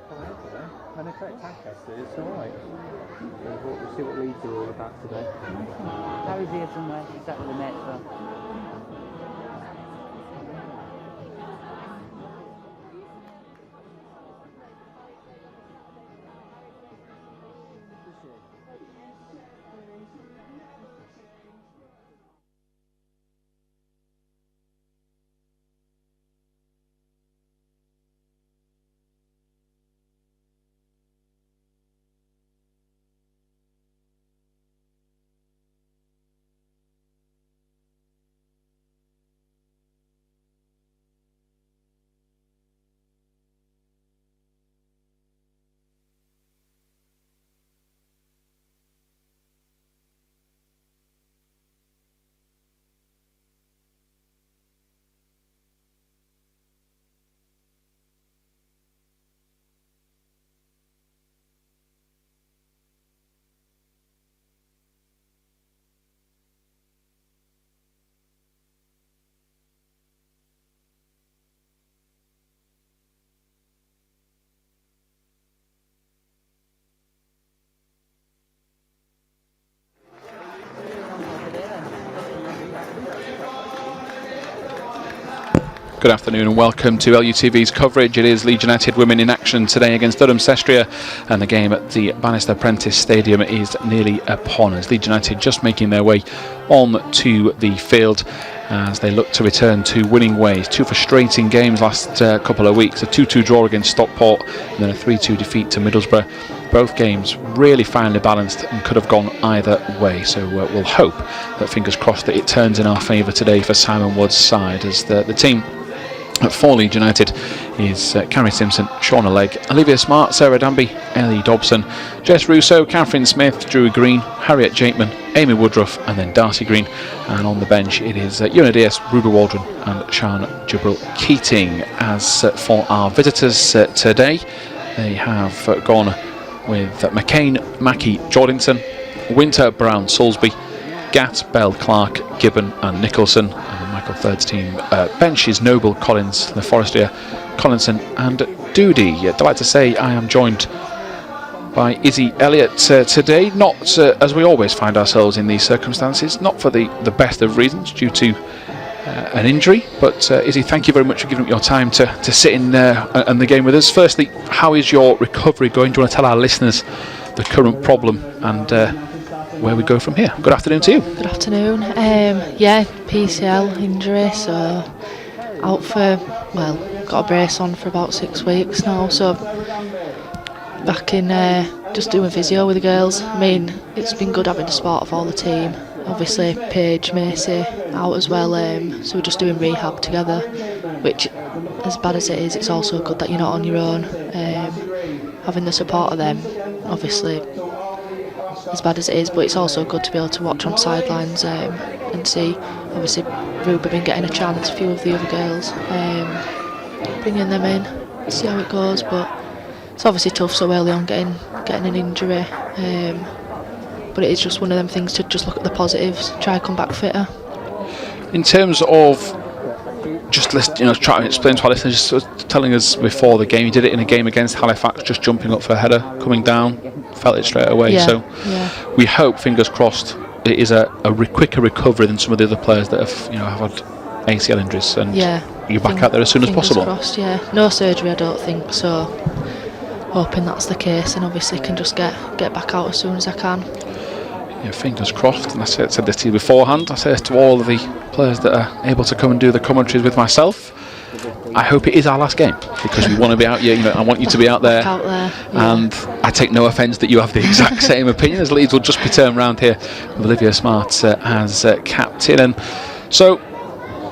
And if that Lancaster, it's alright. We'll see what Leeds are all about today. Harry's here somewhere, he's sat with the mates though. Good afternoon and welcome to LUTV's coverage. It is Leeds United women in action today against Durham Cestria, and the game at the Bannister Prentice Stadium is nearly upon us. Leeds United just making their way on to the field as they look to return to winning ways. Two frustrating games last couple of weeks, a 2-2 draw against Stockport and then a 3-2 defeat to Middlesbrough. Both games really finely balanced and could have gone either way, so we'll hope that, fingers crossed, that it turns in our favour today for Simon Wood's side, as the team for Leeds United is Carrie Simpson, Shauna Legg, Olivia Smart, Sarah Danby, Ellie Dobson, Jess Russo, Catherine Smith, Drew Green, Harriet Jakeman, Amy Woodruff and then Darcy Green, and on the bench it is Una Diaz, Ruby Waldron and Sian Jabril Keating. As for our visitors today, they have gone with McCain, Mackie, Jordinson, Winter, Brown, Salisbury, Gatt, Bell, Clark, Gibbon and Nicholson. Michael Third's team bench is Noble, Collins, the Forestier, Collinson and Doody. Delighted to say I am joined by Izzy Elliott today, not as we always find ourselves in these circumstances, not for the best of reasons due to an injury, but Izzy, thank you very much for giving up your time to sit in and the game with us. Firstly, how is your recovery going? Do you want to tell our listeners the current problem and where we go from here? Good afternoon to you. Good afternoon. Yeah, PCL injury, so out for, well, got a brace on for about 6 weeks now, so back in just doing physio with the girls. I mean, it's been good having the support of all the team. Obviously Paige, Macy out as well, so we're just doing rehab together, which, as bad as it is, it's also good that you're not on your own. Having the support of them, obviously, as bad as it is, but it's also good to be able to watch on sidelines and see. Obviously Ruby been getting a chance, a few of the other girls, bringing them in, see how it goes, but it's obviously tough so early on getting an injury, but it is just one of them things to just look at the positives, try to come back fitter. In terms of just try to explain to our listeners, just telling us before the game, you did it in a game against Halifax, just jumping up for a header, coming down, felt it straight away. Yeah, so we hope, fingers crossed, it is a quicker recovery than some of the other players that have had ACL injuries, and you're back out there as soon as possible. Crossed, no surgery I don't think, so hoping that's the case, and obviously can just get back out as soon as I can. Yeah, fingers crossed. And I said this to you beforehand, I said to all of the players that are able to come and do the commentaries with myself, I hope it is our last game, because we want to be out here. I want you to be out there. And I take no offence that you have the exact same opinion, as Leeds will just be turned around here with Olivia Smart as captain. And so,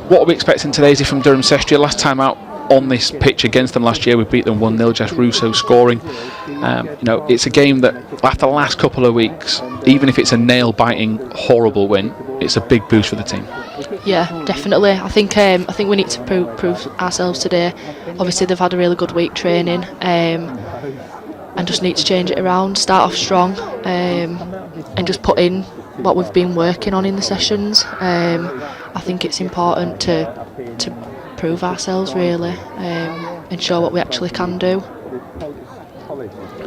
what are we expecting today? Is he from Durham Cestria? Last time out on this pitch against them last year, we beat them 1-0, Jess Russo scoring. It's a game that after the last couple of weeks, even if it's a nail-biting, horrible win, it's a big boost for the team. Yeah, definitely. I think we need to prove ourselves today. Obviously they've had a really good week training, and just need to change it around, start off strong, and just put in what we've been working on in the sessions. I think it's important to prove ourselves really, and show what we actually can do.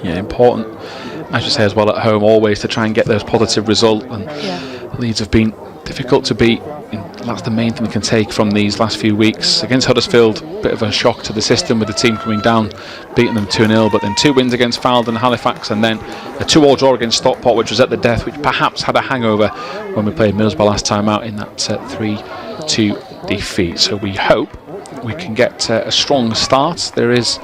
Yeah, important, as you say as well, at home always to try and get those positive results. And Leeds have been difficult to beat. That's the main thing we can take from these last few weeks. Against Huddersfield, bit of a shock to the system with the team coming down, beating them 2-0, but then 2 wins against Fylde and Halifax, and then a 2-2 draw against Stockport, which was at the death, which perhaps had a hangover when we played Middlesbrough last time out in that 3-2 defeat. So we hope we can get a strong start. There is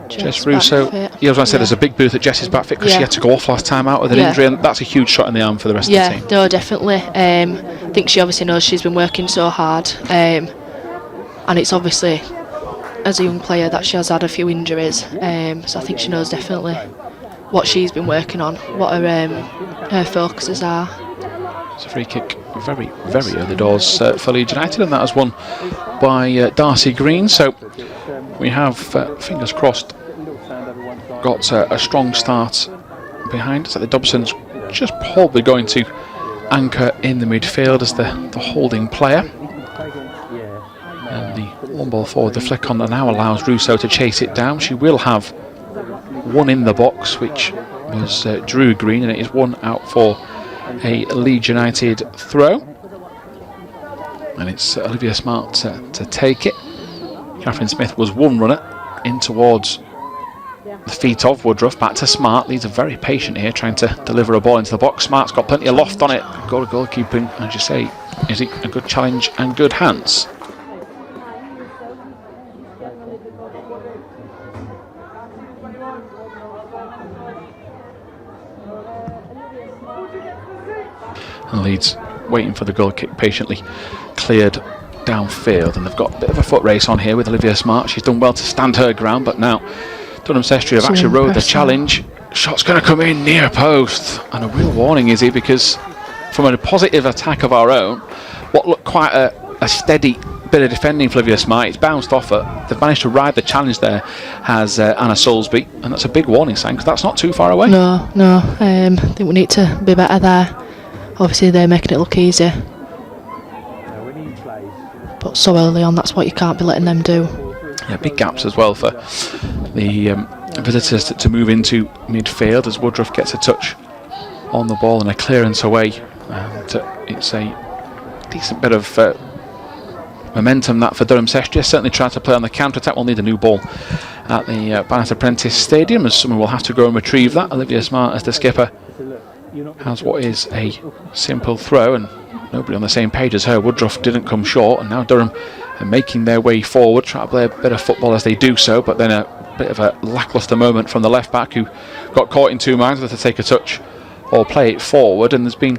Jess Russo. Yeah, I was going to say there's a big booth at Jess's back fit because she had to go off last time out with an injury, and that's a huge shot in the arm for the rest of the team. Yeah, no, definitely. I think she obviously knows she's been working so hard, and it's obviously as a young player that she has had a few injuries. So I think she knows definitely what she's been working on, what her focuses are. It's a free kick, very, very early doors for Leeds United, and that was won by Darcy Green. So we have, fingers crossed, got a strong start behind us. The Dobson's just probably going to anchor in the midfield as the holding player. And the long ball forward, the flick on that now allows Russo to chase it down. She will have one in the box, which was Drew Green, and it is one out for a Leeds United throw. And it's Olivia Smart to take it. Catherine Smith was one runner in towards the feet of Woodruff. Back to Smart. Leeds are very patient here, trying to deliver a ball into the box. Smart's got plenty of loft on it. Goalkeeping, as you say, is it a good challenge and good hands? And Leeds waiting for the goal kick patiently, cleared downfield, and they've got a bit of a foot race on here with Olivia Smart. She's done well to stand her ground, but now Durham Cestria have actually rode the challenge. Shot's going to come in near post, and a real warning, is he, because from a positive attack of our own, what looked quite a steady bit of defending for Olivia Smart, it's bounced off her. They've managed to ride the challenge there, has Anna Soulsby, and that's a big warning sign because that's not too far away. No, I think we need to be better there. Obviously they're making it look easier, but so early on, that's what you can't be letting them do. Yeah, big gaps as well for the visitors to move into midfield as Woodruff gets a touch on the ball and a clearance away. And it's a decent bit of momentum that for Durham Cestria. Certainly trying to play on the counter-attack. We'll need a new ball at the Bannister Prentice Stadium, as someone will have to go and retrieve that. Olivia Smart, as the skipper, has what is a simple throw, and nobody on the same page as her. Woodruff didn't come short, and now Durham are making their way forward, trying to play a bit of football as they do so, but then a bit of a lacklustre moment from the left back, who got caught in two minds whether to take a touch or play it forward. And there's been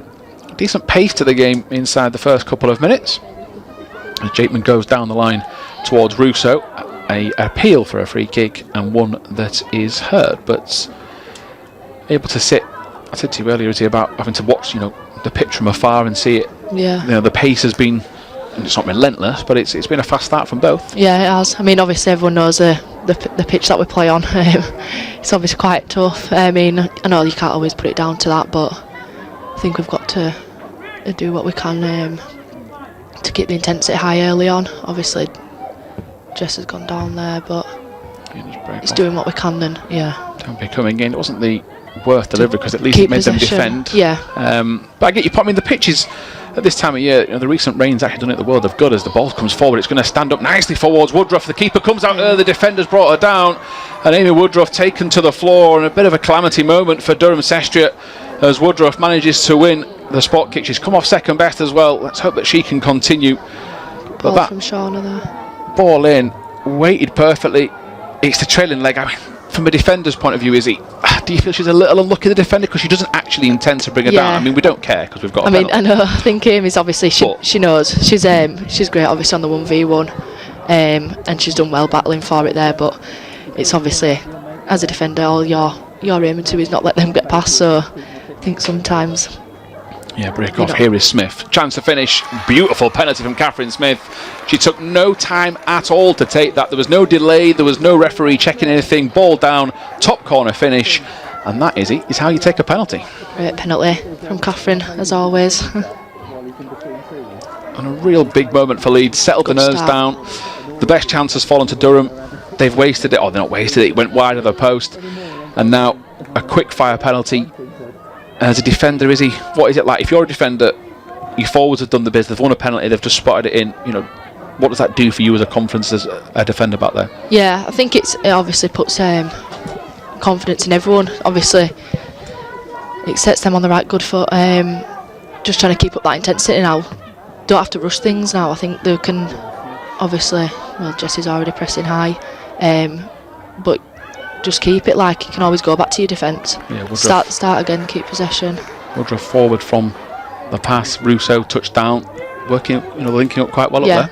decent pace to the game inside the first couple of minutes as Jakeman goes down the line towards Russo. A appeal for a free kick, and one that is heard, but able to sit. I said to you earlier, Izzy, about having to watch, the pitch from afar and see it. Yeah. The pace has been, it's not relentless, but it's been a fast start from both. Yeah, it has. I mean, obviously everyone knows the pitch that we play on. It's obviously quite tough. I mean, I know you can't always put it down to that, but I think we've got to do what we can to keep the intensity high early on. Obviously, Jess has gone down there, but it's doing what we can. And don't be coming in. It wasn't the worth delivery because at least it made them defend. Yeah. But I get your point. I mean, the pitches at this time of year, the recent rain's actually done it the world of good. As the ball comes forward, it's going to stand up nicely towards Woodruff. The keeper comes out early, the defender's brought her down, and Amy Woodruff taken to the floor, and a bit of a calamity moment for Durham Cestria as Woodruff manages to win the spot kick. She's come off second best as well. Let's hope that she can continue. Ball but from Shauna there. Ball in, weighted perfectly. It's the trailing leg. I mean, from a defender's point of view, do you feel she's a little unlucky, the defender, because she doesn't actually intend to bring her down? I mean, we don't care because we've got a penalty. I know. I think Amy's obviously she knows she's great, obviously on the 1v1, and she's done well battling for it there. But it's obviously, as a defender, all you're aiming to is not let them get past. So I think sometimes. Yeah, break off. Here is Smith. Chance to finish. Beautiful penalty from Catherine Smith. She took no time at all to take that. There was no delay. There was no referee checking anything. Ball down. Top corner finish. And that, is how you take a penalty. Great penalty from Catherine, as always. And a real big moment for Leeds. Settled the nerves down. the best chance has fallen to Durham. They've wasted it. Oh, they're not wasted it. It went wide of the post. And now a quick fire penalty. As a defender, what is it like? If you're a defender, your forwards have done the business. They've won a penalty. They've just spotted it in. You know, what does that do for you as a confidence as a defender back there? Yeah, I think it obviously puts confidence in everyone. Obviously, it sets them on the right good foot. Just trying to keep up that intensity now. Don't have to rush things now. I think they can. Obviously, well, Jessie's already pressing high, but just keep it. Like, you can always go back to your defence. Yeah, start again. Keep possession. Woodruff forward from the pass. Russo touchdown, working, linking up quite well up there.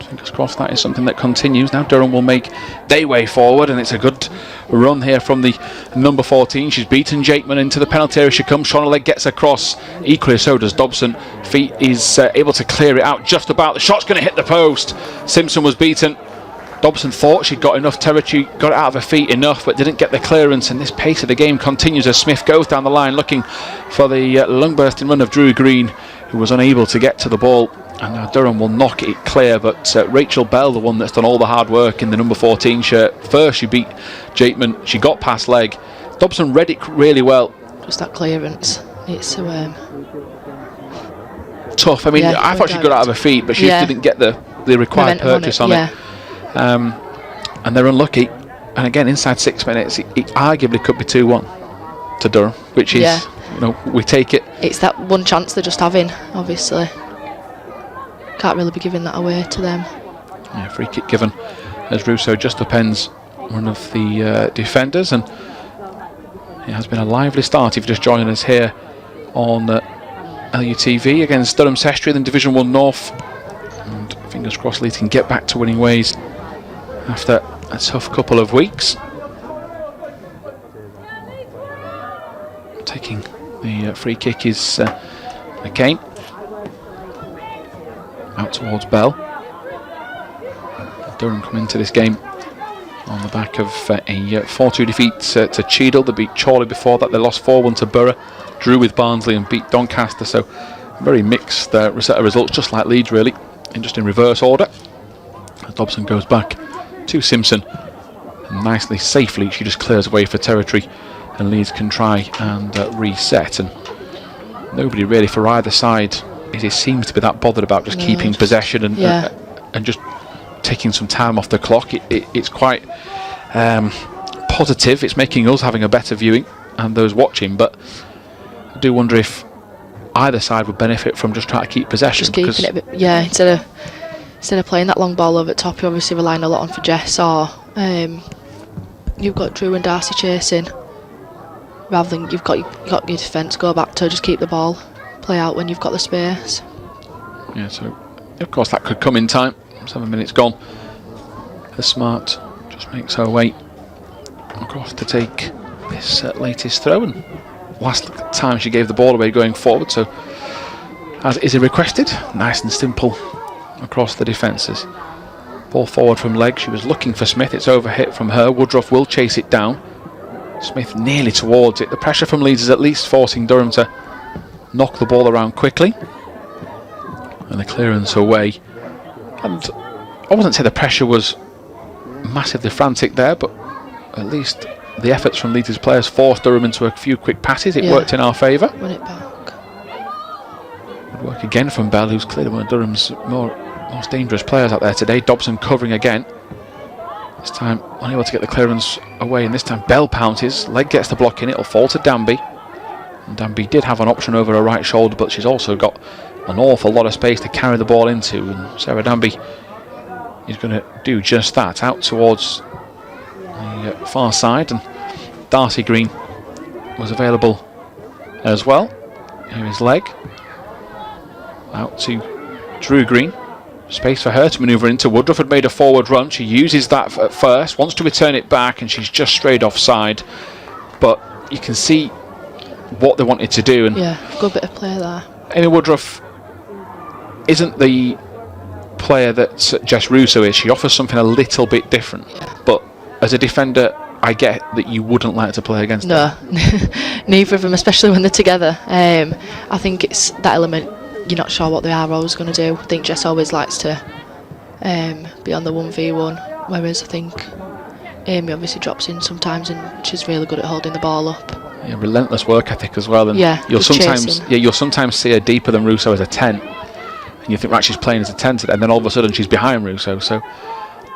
Fingers crossed that is something that continues. Now Durham will make their way forward, and it's a good run here from the number 14. She's beaten Jakeman into the penalty area. She comes. Shauna Legg gets across. Equally so does Dobson. Feet is able to clear it out just about. The shot's going to hit the post. Simpson was beaten. Dobson thought she'd got enough territory, got it out of her feet enough, but didn't get the clearance, and this pace of the game continues as Smith goes down the line looking for the lung bursting run of Drew Green, who was unable to get to the ball. And now Durham will knock it clear, but Rachel Bell, the one that's done all the hard work in the number 14 shirt, first she beat Jakeman, she got past Legg. Dobson read it really well. Just that clearance, it's tough. I mean, I thought she got out of her feet, but she didn't get the required purchase on it. And they're unlucky. And again, inside 6 minutes, it arguably could be 2-1 to Durham, which is, we take it. It's that one chance they're just having, obviously. Can't really be giving that away to them. Yeah, free kick given as Russo just upends one of the defenders, and it has been a lively start if you're just joining us here on LUTV against Durham Cestria in Division 1 North. And fingers crossed Leeds can get back to winning ways after a tough couple of weeks. Taking the free kick is McCain. Out towards Bell. Durham come into this game on the back of a 4-2 defeat to Cheadle. They beat Chorley before that. They lost 4-1 to Borough, drew with Barnsley and beat Doncaster. So very mixed set of results, just like Leeds really, and just in reverse order. As Dobson goes back to Simpson, and nicely, safely, she just clears away for territory, and Leeds can try and reset. And nobody really for either side seems to be that bothered about just keeping possession and just taking some time off the clock. It's quite positive. It's making us having a better viewing and those watching, but I do wonder if either side would benefit from just trying to keep possession. Just keeping it a bit, instead of playing that long ball over the top, you're obviously relying a lot on for Jess, or you've got Drew and Darcy chasing, rather than you've got your defence go back to just keep the ball, play out when you've got the space. Yeah, so of course that could come in time. 7 minutes gone. The Smart just makes her way across to take this latest throw, and last time she gave the ball away going forward, so as Izzy requested, nice and simple across the defences. Ball forward from Legg. She was looking for Smith. It's overhit from her. Woodruff will chase it down. Smith nearly towards it. The pressure from Leeds is at least forcing Durham to knock the ball around quickly, and the clearance away. And I wouldn't say the pressure was massively frantic there, but at least the efforts from Leeds' players forced Durham into a few quick passes. It worked in our favour. Win it back. Good work again from Bell, who's clearly one of Durham's most dangerous players out there today. Dobson covering again. This time unable to get the clearance away, and this time Bell pounces. Legg gets the block in, it'll fall to Danby. And Danby did have an option over her right shoulder, but she's also got an awful lot of space to carry the ball into, and Sarah Danby is going to do just that, out towards the far side. And Darcy Green was available as well. Here is Legg, out to Drew Green, space for her to manoeuvre into. Woodruff had made a forward run. She uses that at first, wants to return it back, and she's just straight offside, but you can see what they wanted to do. And good bit of play there. Amy Woodruff isn't the player that Jess Russo is. She offers something a little bit different, but as a defender I get that you wouldn't like to play against her. Neither of them, especially when they're together. I think it's that element, you're not sure what they are always going to do. I think Jess always likes to be on the 1v1. Whereas I think Amy obviously drops in sometimes, and she's really good at holding the ball up. Yeah, relentless work ethic as well. And yeah, you'll sometimes see her deeper than Russo as a 10, and you think, right, she's playing as a 10 today, and then all of a sudden she's behind Russo. So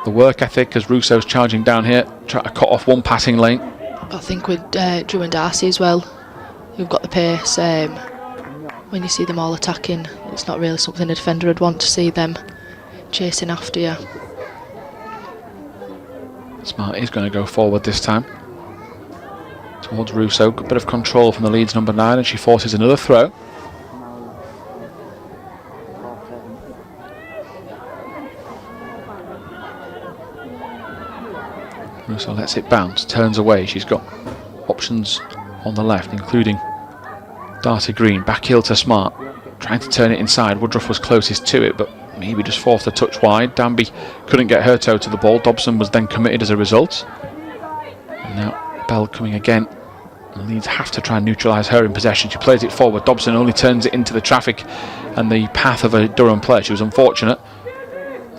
the work ethic as Russo's charging down here, trying to cut off one passing lane. I think with Drew and Darcy as well, who've got the pace. When you see them all attacking, it's not really something a defender would want to see them chasing after you. Smart is going to go forward this time towards Russo. Good bit of control from the Leeds number 9, and she forces another throw. Russo lets it bounce, turns away. She's got options on the left, including Darcy Green. Back heel to Smart, trying to turn it inside. Woodruff was closest to it, but maybe just forced a touch wide. Danby couldn't get her toe to the ball. Dobson was then committed as a result. And now Bell coming again. And Leeds have to try and neutralise her in possession. She plays it forward. Dobson only turns it into the traffic and the path of a Durham player. She was unfortunate.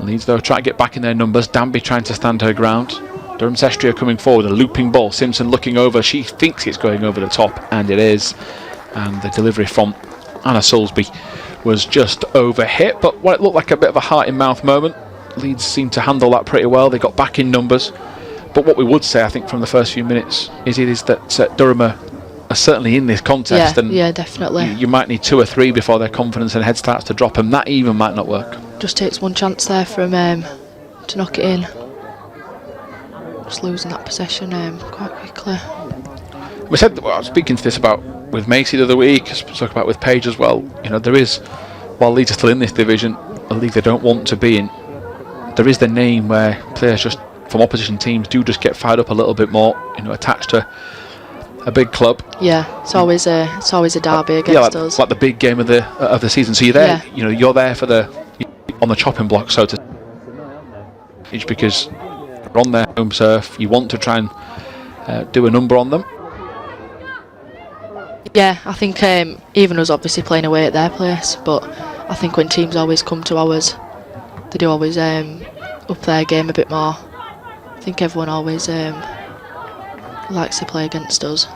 Leeds, though, try to get back in their numbers. Danby trying to stand her ground. Durham Cestria coming forward. A looping ball. Simpson looking over. She thinks it's going over the top, and it is. And the delivery from Anna Soulsby was just over hit, but what it looked like a bit of a heart-in-mouth moment. Leeds seemed to handle that pretty well. They got back in numbers. But what we would say, I think, from the first few minutes is that Durham are certainly in this contest. Yeah, definitely. You might need 2 or 3 before their confidence and head starts to drop, and that even might not work. Just takes one chance there from to knock it in. Just losing that possession quite quickly. We said, well, I was speaking to this about with Macy the other week, spoke about with Paige as well. You know, there is, while Leeds are still in this division, a league they don't want to be in, there is the name where players just from opposition teams do just get fired up a little bit more, you know, attached to a big club. Yeah, it's always a derby against us. Like the big game of the season. So you're there, you know, you're there for on the chopping block, so to speak, because you're on their home turf. You want to try and do a number on them. Yeah, I think even us obviously playing away at their place, but I think when teams always come to ours, they do always up their game a bit more. I think everyone always likes to play against us.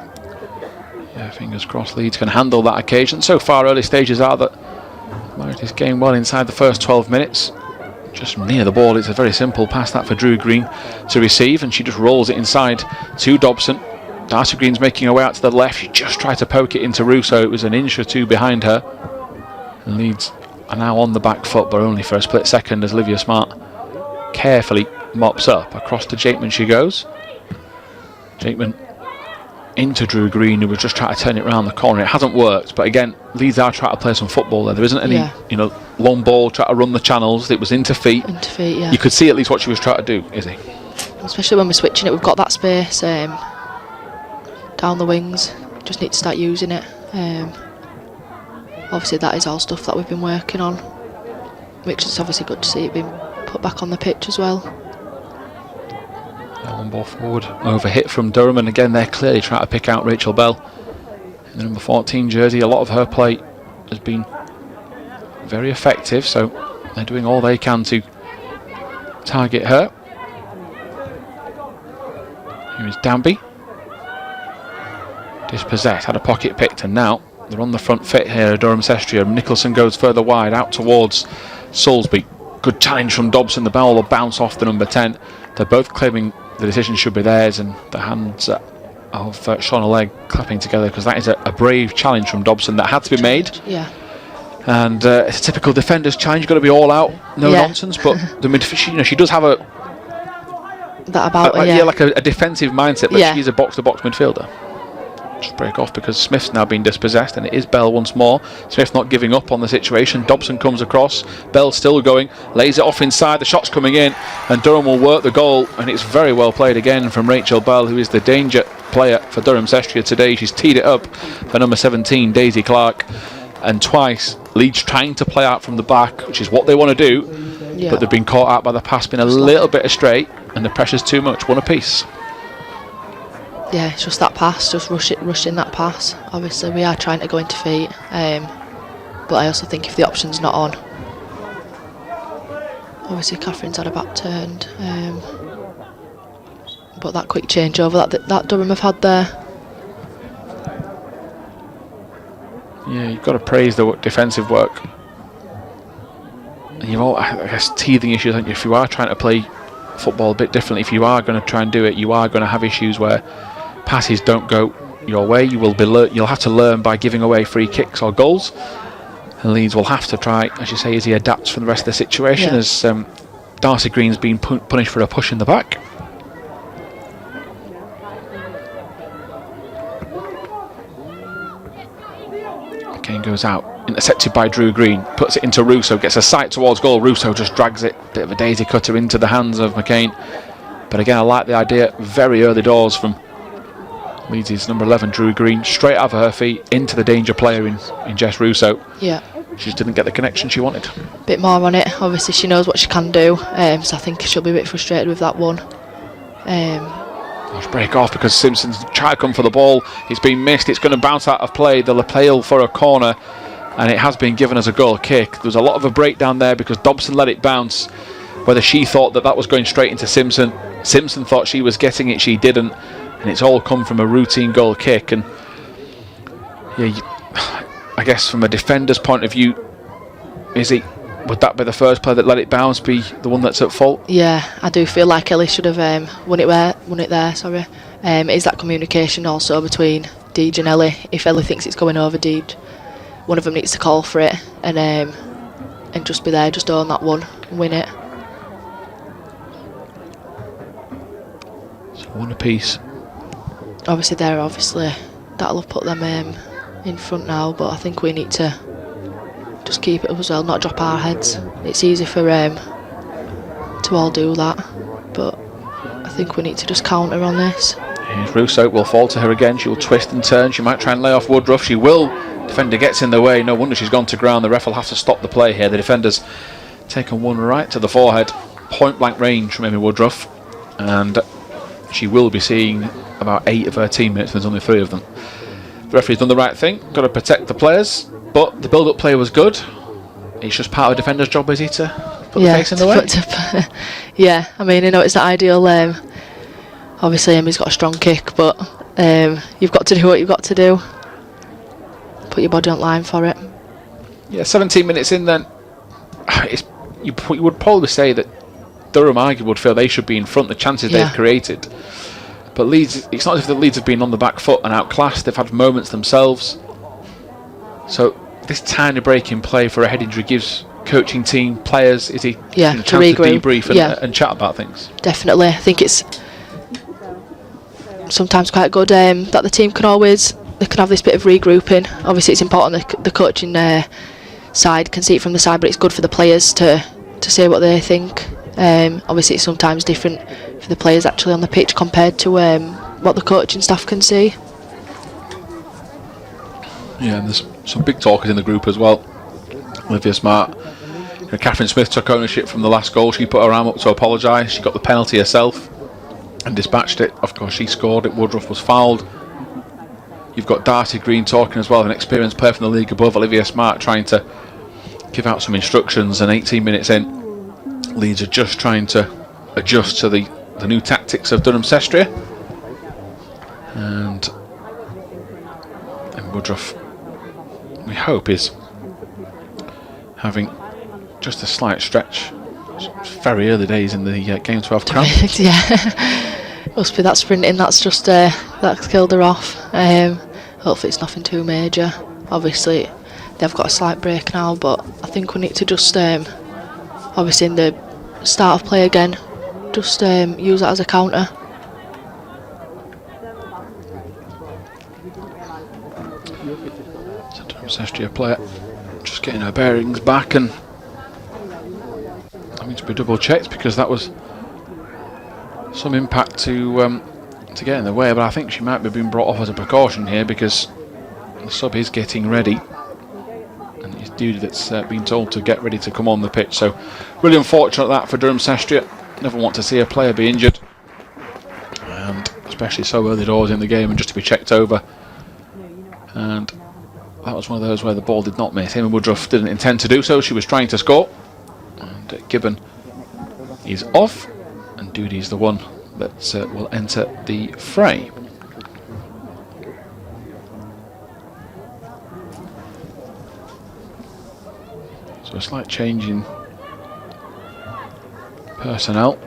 Yeah, fingers crossed Leeds can handle that occasion. So far, early stages are that managed this game well inside the first 12 minutes. Just near the ball, it's a very simple pass that for Drew Green to receive, and she just rolls it inside to Dobson. Darcy Green's making her way out to the left. She just tried to poke it into Russo. It was an inch or two behind her. And Leeds are now on the back foot, but only for a split second as Livia Smart carefully mops up. Across to Jakeman she goes. Jakeman into Drew Green, who was just trying to turn it around the corner. It hasn't worked, but again, Leeds are trying to play some football there. There isn't any, you know, long ball, try to run the channels. It was into feet. Into feet, yeah. You could see at least what she was trying to do, Izzy. Especially when we're switching it, we've got that space down the wings. Just need to start using it. Obviously that is all stuff that we've been working on, which is obviously good to see it being put back on the pitch as well. One ball forward, over hit from Durham, and again they're clearly trying to pick out Rachel Bell in the number 14 jersey. A lot of her play has been very effective, so they're doing all they can to target her. Here is Danby. Dispossessed, had a pocket picked, and now they're on the front foot here. Durham Cestria. Nicholson goes further wide out towards Soulsby. Good challenge from Dobson. The ball will bounce off the number 10. They're both claiming the decision should be theirs, and the hands of Shauna Legg clapping together, because that is a brave challenge from Dobson that had to be made. Yeah. And it's a typical defender's challenge. You've got to be all out, no nonsense. But the midfield, you know, she does have like a defensive mindset, but she's a box-to-box midfielder. Just break off because Smith's now been dispossessed, and it is Bell once more. Smith not giving up on the situation. Dobson comes across. Bell still going, lays it off inside. The shot's coming in, and Durham will work the goal, and it's very well played again from Rachel Bell, who is the danger player for Durham Cestria today. She's teed it up for number 17, Daisy Clark, and twice Leeds trying to play out from the back, which is what they want to do, but they've been caught out by the pass being a little bit astray, and the pressure's too much. One apiece. Yeah, it's just that pass, just rushing that pass. Obviously we are trying to go into feet, but I also think if the option's not on, Obviously Catherine's had her back turned, but that quick changeover that Durham have had there. Yeah, you've got to praise the defensive work. And you've all, I guess, teething issues, aren't you? If you are trying to play football a bit differently, if you are going to try and do it, you are going to have issues where passes don't go your way. You'll have to learn by giving away free kicks or goals. And Leeds will have to try, as you say, as he adapts from the rest of the situation, as Darcy Green's been punished for a push in the back. Again goes out, intercepted by Drew Green, puts it into Russo, gets a sight towards goal. Russo just drags it, bit of a daisy cutter into the hands of McCain. But again, I like the idea, very early doors from Leeds' number 11, Drew Green, straight out of her feet into the danger player in Jess Russo. Yeah. She just didn't get the connection she wanted. Bit more on it. Obviously, she knows what she can do, so I think she'll be a bit frustrated with that one. Let's break off because Simpson's tried to come for the ball. It's been missed. It's going to bounce out of play. They'll appeal for a corner, and it has been given as a goal kick. There was a lot of a breakdown there because Dobson let it bounce. Whether she thought that was going straight into Simpson, Simpson thought she was getting it, she didn't, and it's all come from a routine goal kick. And yeah, I guess from a defender's point of view, would that be the first player that let it bounce be the one that's at fault? Yeah, I do feel like Ellie should have won it there. Sorry, is that communication also between Deej and Ellie? If Ellie thinks it's going over Deej, one of them needs to call for it and just be there, just own that one, and win it. So one apiece. Obviously, that'll have put them in front now, but I think we need to just keep it up as well, not drop our heads. It's easy for to all do that, but I think we need to just counter on this. Here's Russo, will fall to her again. She will twist and turn. She might try and lay off Woodruff. She will. Defender gets in the way. No wonder she's gone to ground. The ref will have to stop the play here. The defender's taken one right to the forehead. Point blank range from Amy Woodruff, and she will be seeing about 8 of her teammates. There's only 3 of them. The referee's done the right thing. Got to protect the players. But the build-up play was good. It's just part of a defender's job, is he, to put the face in the way? Yeah, I mean, it's not ideal. Obviously, Amy's got a strong kick, but you've got to do what you've got to do. Put your body on line for it. Yeah, 17 minutes in then. You would probably say that Durham arguably would feel they should be in front, the chances they've created. But Leeds, it's not as if the Leeds have been on the back foot and outclassed. They've had moments themselves. So this tiny break in play for a head injury gives coaching team, players, a chance to debrief and chat about things. Definitely. I think it's sometimes quite good that the team can have this bit of regrouping. Obviously it's important the coaching side can see it from the side, but it's good for the players to say what they think. Obviously it's sometimes different for the players actually on the pitch compared to what the coaching staff can see. Yeah, and there's some big talkers in the group as well. Olivia Smart. Catherine Smith took ownership from the last goal. She put her arm up to apologise. She got the penalty herself and dispatched it. Of course, she scored it. Woodruff was fouled. You've got Darcy Green talking as well, an experienced player from the league above. Olivia Smart trying to give out some instructions, and 18 minutes in, Leeds are just trying to adjust to the new tactics of Durham Cestria. And Woodruff, we hope, is having just a slight stretch. It's very early days in the Game 12 camp. Yeah, must be that sprinting that's just that's killed her off. Hopefully it's nothing too major. Obviously they've got a slight break now, but I think we need to just obviously in the start of play again, just use that as a counter. Cestria player just getting her bearings back and having to be double checked because that was some impact to get in the way, but I think she might be being brought off as a precaution here because the sub is getting ready and it's Duty that's been told to get ready to come on the pitch. So really unfortunate that for Durham Cestria. Never want to see a player be injured, and especially so early doors in the game and just to be checked over. And that was one of those where the ball did not miss. Amy Woodruff didn't intend to do so. She was trying to score. And Gibbon is off, and Duty's the one that will enter the fray. So a slight change in personnel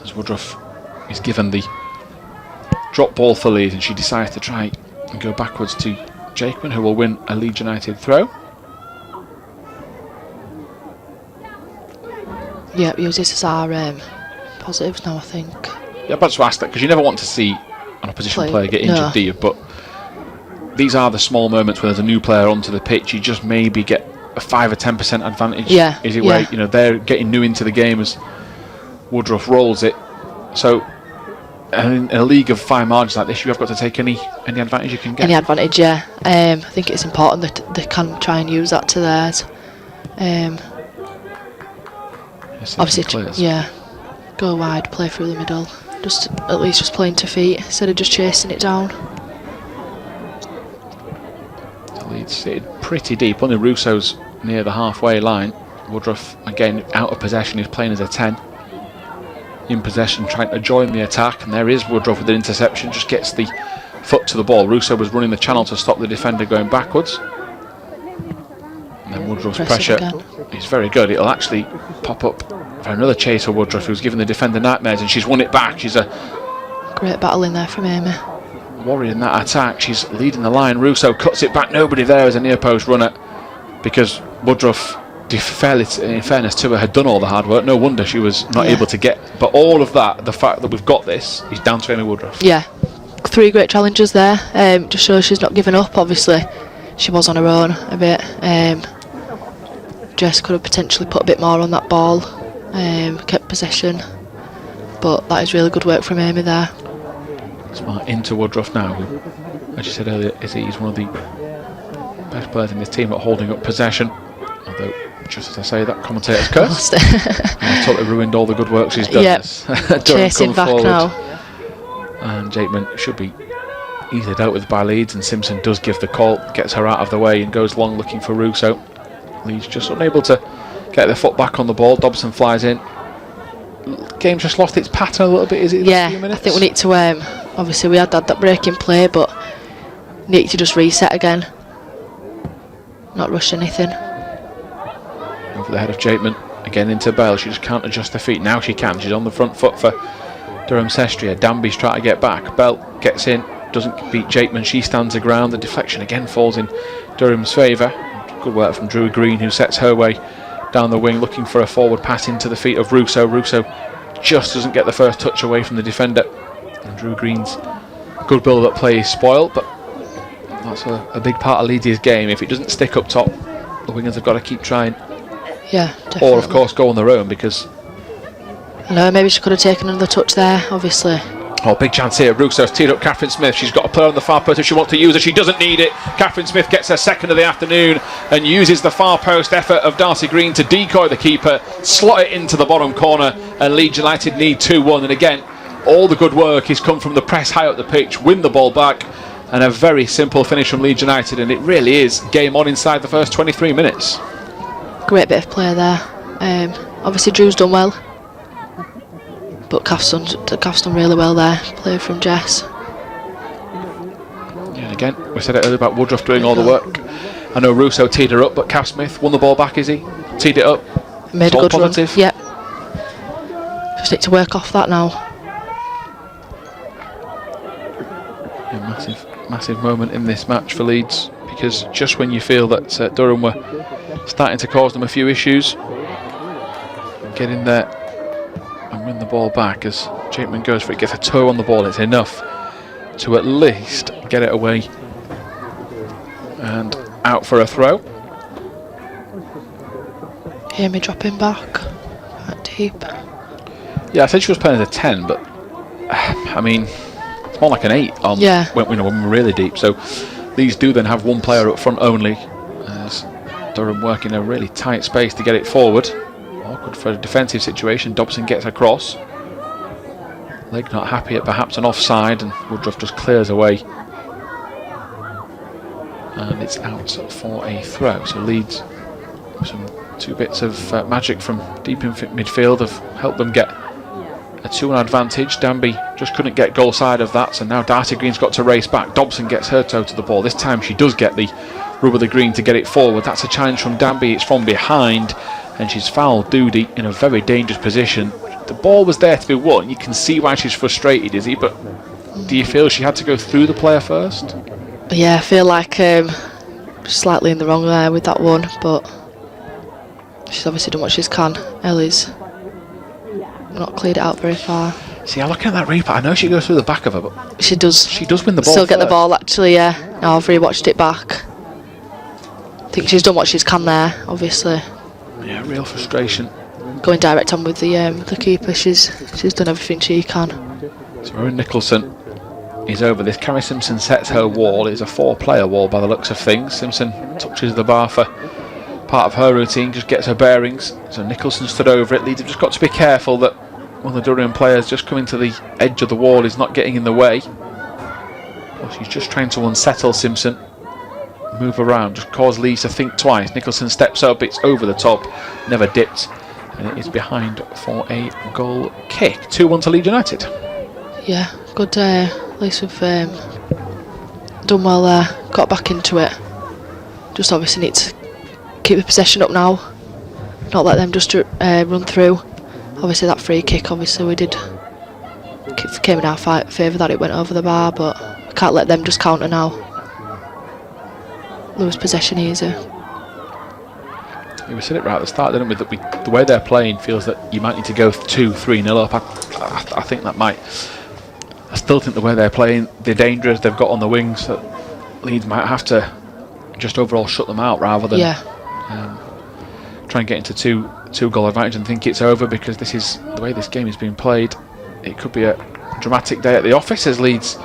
as Woodruff is given the drop ball for Leeds, and she decides to try and go backwards to Jakeman, who will win a Leeds United throw. Yeah, we use this as our positives now, I think. Yeah, but to ask that, because you never want to see an opposition player get injured, do you? But these are the small moments where there's a new player onto the pitch. You just maybe get a 5 or 10% advantage. Yeah, is it where they're getting new into the game as Woodruff rolls it? So in a league of fine margins like this, you have got to take any advantage you can get. Any advantage, yeah. I think it's important that they can try and use that to theirs. Obviously, go wide, play through the middle. At least just playing to feet instead of just chasing it down. Leeds sitting pretty deep. Only Russo's near the halfway line. Woodruff, again, out of possession, is playing as a 10. In possession, trying to join the attack, and there is Woodruff with an interception, just gets the foot to the ball. Russo was running the channel to stop the defender going backwards. And then Woodruff's pressure is very good. It'll actually pop up for another chase for Woodruff, who's given the defender nightmares, and she's won it back. She's a great battle in there from Amy. Warrior in that attack. She's leading the line. Russo cuts it back. Nobody there as a near post runner, because Woodruff, in fairness to her, had done all the hard work. No wonder she was not able to get. But all of that, the fact that we've got this, is down to Amy Woodruff. Yeah, 3 great challenges there. Just shows she's not given up. Obviously, she was on her own a bit. Jess could have potentially put a bit more on that ball, kept possession, but that is really good work from Amy there. Smart into Woodruff now, who, as you said earlier, he's one of the best players in this team at holding up possession. Although, just as I say that, commentator's curse. I've totally ruined all the good work she's done. Yep. Chasing back forward now. And Jakeman should be easily dealt with by Leeds, and Simpson does give the call, gets her out of the way and goes long looking for Russo. Leeds just unable to get their foot back on the ball. Dobson flies in. Game just lost its pattern a little bit, is it? Yeah, I think we need to, obviously we had that break in play, but need to just reset again. Not rush anything. Over the head of Jakeman, again into Bell. She just can't adjust her feet. Now she can. She's on the front foot for Durham Cestria. Danby's trying to get back. Bell gets in, doesn't beat Jakeman. She stands her ground. The deflection again falls in Durham's favour. Good work from Drew Green, who sets her way down the wing, looking for a forward pass into the feet of Russo. Russo just doesn't get the first touch away from the defender. And Drew Green's good build-up play is spoiled, but that's a big part of Leeds' game. If it doesn't stick up top, the wingers have got to keep trying. Yeah, definitely. Or, of course, go on their own, because... No, maybe she could have taken another touch there, obviously. Oh, big chance here. Russo's teed up Catherine Smith. She's got a player on the far post if she wants to use it. She doesn't need it. Catherine Smith gets her second of the afternoon and uses the far post effort of Darcy Green to decoy the keeper, slot it into the bottom corner, and Leeds United need 2-1. And again, all the good work has come from the press high up the pitch, win the ball back, and a very simple finish from Leeds United. And it really is game on inside the first 23 minutes. Great bit of play there. Obviously Drew's done well, but Kath's done really well there. Play from Jess. Yeah, and again, we said it earlier about Woodruff doing all the work. I know Russo teed her up, but Kath Smith won the ball back, is he? Teed it up. Made it's a good positive. run. Yep. Just need to work off that now. Yeah, massive moment in this match for Leeds, because just when you feel that Durham were starting to cause them a few issues, get in there and win the ball back as Jakeman goes for it, gets a toe on the ball. It's enough to at least get it away and out for a throw. Hear me dropping back quite deep. Yeah, I said she was playing as a 10, but I mean, it's more like an 8 on when we're really deep. So these do then have one player up front only, as Durham working a really tight space to get it forward. Awkward for a defensive situation. Dobson gets across. Leg not happy at perhaps an offside, and Woodruff just clears away. And it's out for a throw. So Leeds some 2 bits of magic from deep in midfield have helped them get a 2-1 advantage. Danby just couldn't get goal side of that, so now Darty Green's got to race back. Dobson gets her toe to the ball. This time she does get the rub of the green to get it forward. That's a challenge from Danby. It's from behind, and she's fouled Doody in a very dangerous position. The ball was there to be won. You can see why she's frustrated, Izzy, but do you feel she had to go through the player first? Yeah, I feel like slightly in the wrong there with that one, but she's obviously done what she can. Ellie's not cleared it out very far. See, I'm looking at that replay. I know she goes through the back of her, but she does win the ball. Still get the ball, actually. Yeah. Now I've rewatched it back. I think she's done what she can there. Obviously. Yeah, real frustration. Going direct on with the keeper. She's done everything she can. So Rowan Nicholson is over this. Carrie Simpson sets her wall. It's a 4-player wall by the looks of things. Simpson touches the bar for part of her routine, just gets her bearings. So Nicholson stood over it. Leeds have just got to be careful that one of the Durham players just coming to the edge of the wall is not getting in the way. Well, she's just trying to unsettle Simpson. Move around, just cause Leeds to think twice. Nicholson steps up, it's over the top, never dipped, and it is behind for a goal kick. 2-1 to Leeds United. Yeah, good. Leeds have done well there, got back into it. Just obviously need to keep the possession up now, not let them just run through. Obviously that free kick, obviously we did came in our favour that it went over the bar, but we can't let them just counter now. Lose possession easy. We said it right at the start, didn't we? That the way they're playing feels that you might need to go 2-3-0 up. I think that might. I still think the way they're playing, the dangers they've got on the wings, that Leeds might have to just overall shut them out rather than try and get into two goal advantage and think it's over, because this is the way this game is being played. It could be a dramatic day at the office as Leeds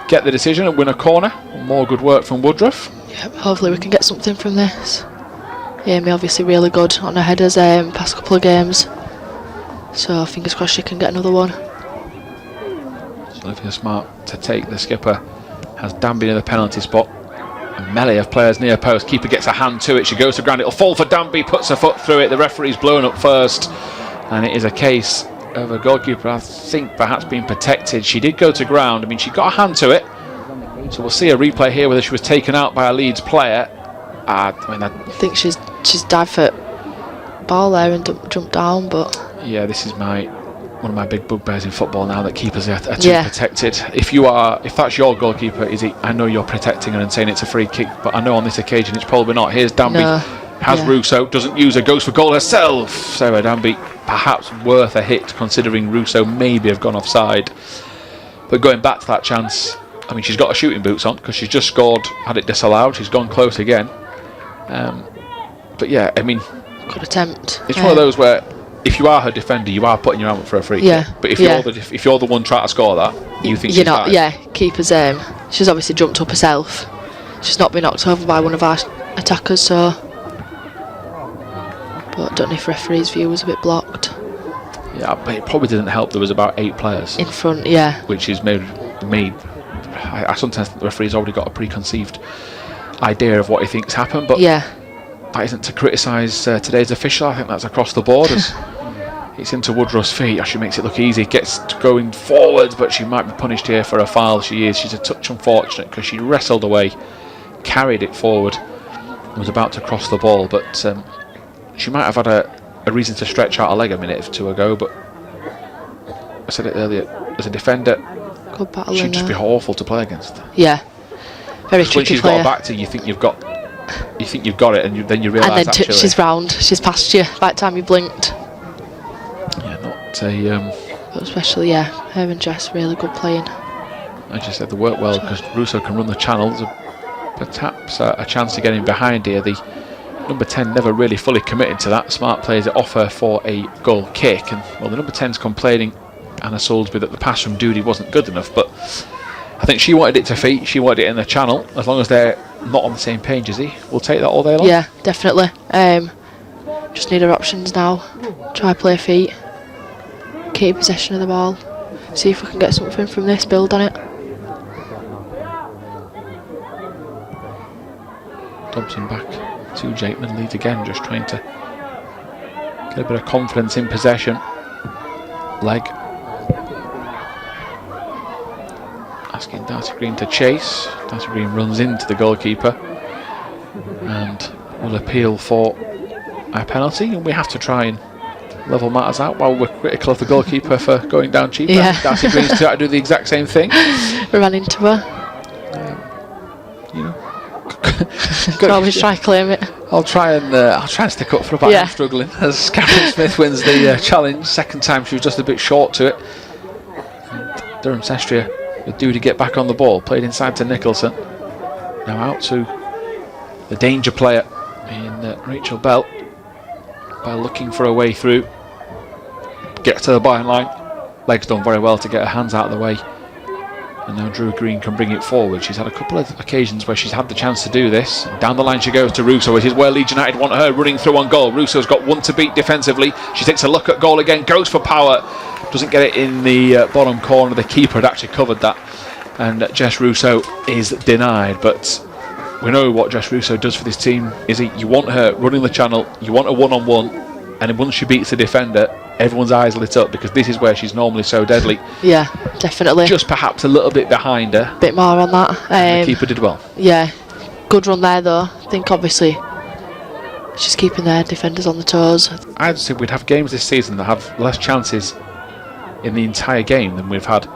get the decision and win a corner. More good work from Woodruff. Yep, hopefully we can get something from this. Amy obviously really good on her headers past couple of games, so fingers crossed she can get another one. Olivia Smart to take the skipper, has Danby in the penalty spot. A melee of players near post. Keeper gets a hand to it. She goes to ground. It'll fall for Danby. Puts her foot through it. The referee's blown up first, and it is a case of a goalkeeper, I think, perhaps being protected. She did go to ground. I mean, she got a hand to it. So we'll see a replay here whether she was taken out by a Leeds player. I think she's dived for ball there and jumped down, but yeah, this is one of my big bugbears in football now, that keepers are too protected. If that's your goalkeeper, I know you're protecting her and saying it's a free kick, but I know on this occasion it's probably not. Here's Danby, Russo, doesn't use her, goes for goal herself. Sarah Danby, perhaps worth a hit considering Russo maybe have gone offside. But going back to that chance, I mean, she's got her shooting boots on because she's just scored, had it disallowed. She's gone close again. But yeah, I mean, good attempt. It's one of those where if you are her defender, you are putting your arm up for a free kick. But if you're the one trying to score that, you think you're not. Fine. Yeah, keeper's she's obviously jumped up herself. She's not been knocked over by one of our attackers, so. But I don't know if referee's view was a bit blocked. Yeah, but it probably didn't help. There was about 8 players in front. Yeah, which is made. I sometimes think the referee's already got a preconceived idea of what he thinks happened, but that isn't to criticise today's official. I think that's across the board. As it's into Woodruff's feet. She makes it look easy, gets going forwards, but she might be punished here for a foul. She's a touch unfortunate because she wrestled away, carried it forward, and was about to cross the ball, but she might have had a reason to stretch out a leg a minute or two ago. But I said it earlier, as a defender, she'd just be awful to play against. Yeah, very tricky when she's player. got back to you, think you've got it, and then you realise and then actually she's round, she's past you by the time you blinked. Yeah, not a. But especially, her and Jess really good playing. I just said they work well because Russo can run the channels. Perhaps a chance to get in behind here. The number 10 never really fully committed to that. Smart plays it off her for a goal kick, and well, the number 10's complaining, Anna Soulsby, that the pass from Doody wasn't good enough, but I think she wanted it to feet, she wanted it in the channel. As long as they're not on the same page as he, we'll take that all day long. Yeah, definitely. Just need our options now. Try play feet, keep possession of the ball, see if we can get something from this, build on it. Dobson back to Jakeman, Leeds again, just trying to Get a bit of confidence in possession. Leg. Asking Darcy Green to chase. Darcy Green runs into the goalkeeper and will appeal for a penalty, and we have to try and level matters out while we're critical of the goalkeeper for going down cheap. Yeah. Darcy Green's trying to do the exact same thing. Ran into her. You know, Can always try claim it. I'll try and stick up for a back. I'm struggling as Catherine Smith wins the challenge. Second time she was just a bit short to it. And Durham Cestria were due to get back on the ball. Played inside to Nicholson. Now out to the danger player in Rachel Bell. Bell looking for a way through. Gets to the byline. Leg's done very well to get her hands out of the way. And now Drew Green can bring it forward. She's had a couple of occasions where she's had the chance to do this. Down the line she goes to Russo. It is where Leeds United want her running through on goal. Russo's got one to beat defensively. She takes a look at goal again, goes for power. Doesn't get it in the bottom corner. The keeper had actually covered that. And Jess Russo is denied. But we know what Jess Russo does for this team. You want her running the channel, you want a one-on-one, and once she beats the defender, everyone's eyes lit up, because this is where she's normally so deadly. Yeah, definitely. Just perhaps a little bit behind her. Bit more on that. The keeper did well. Yeah, good run there though. I think obviously she's keeping their defenders on the toes. I'd say we'd have games this season that have less chances in the entire game than we've had,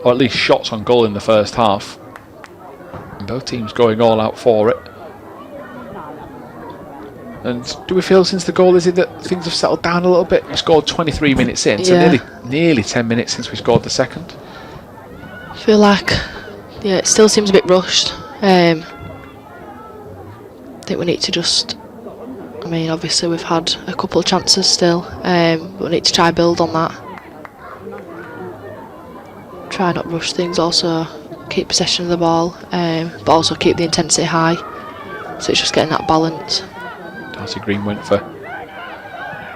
or at least shots on goal in the first half. And both teams going all out for it. And do we feel since the goal is it that things have settled down a little bit? We scored 23 minutes in, so nearly 10 minutes since we scored the second. I feel like, yeah, it still seems a bit rushed. I think we need to just, I mean, obviously we've had a couple of chances still, but we need to try build on that. Try not rush things, also keep possession of the ball, but also keep the intensity high. So it's just getting that balance. Darcy Green went for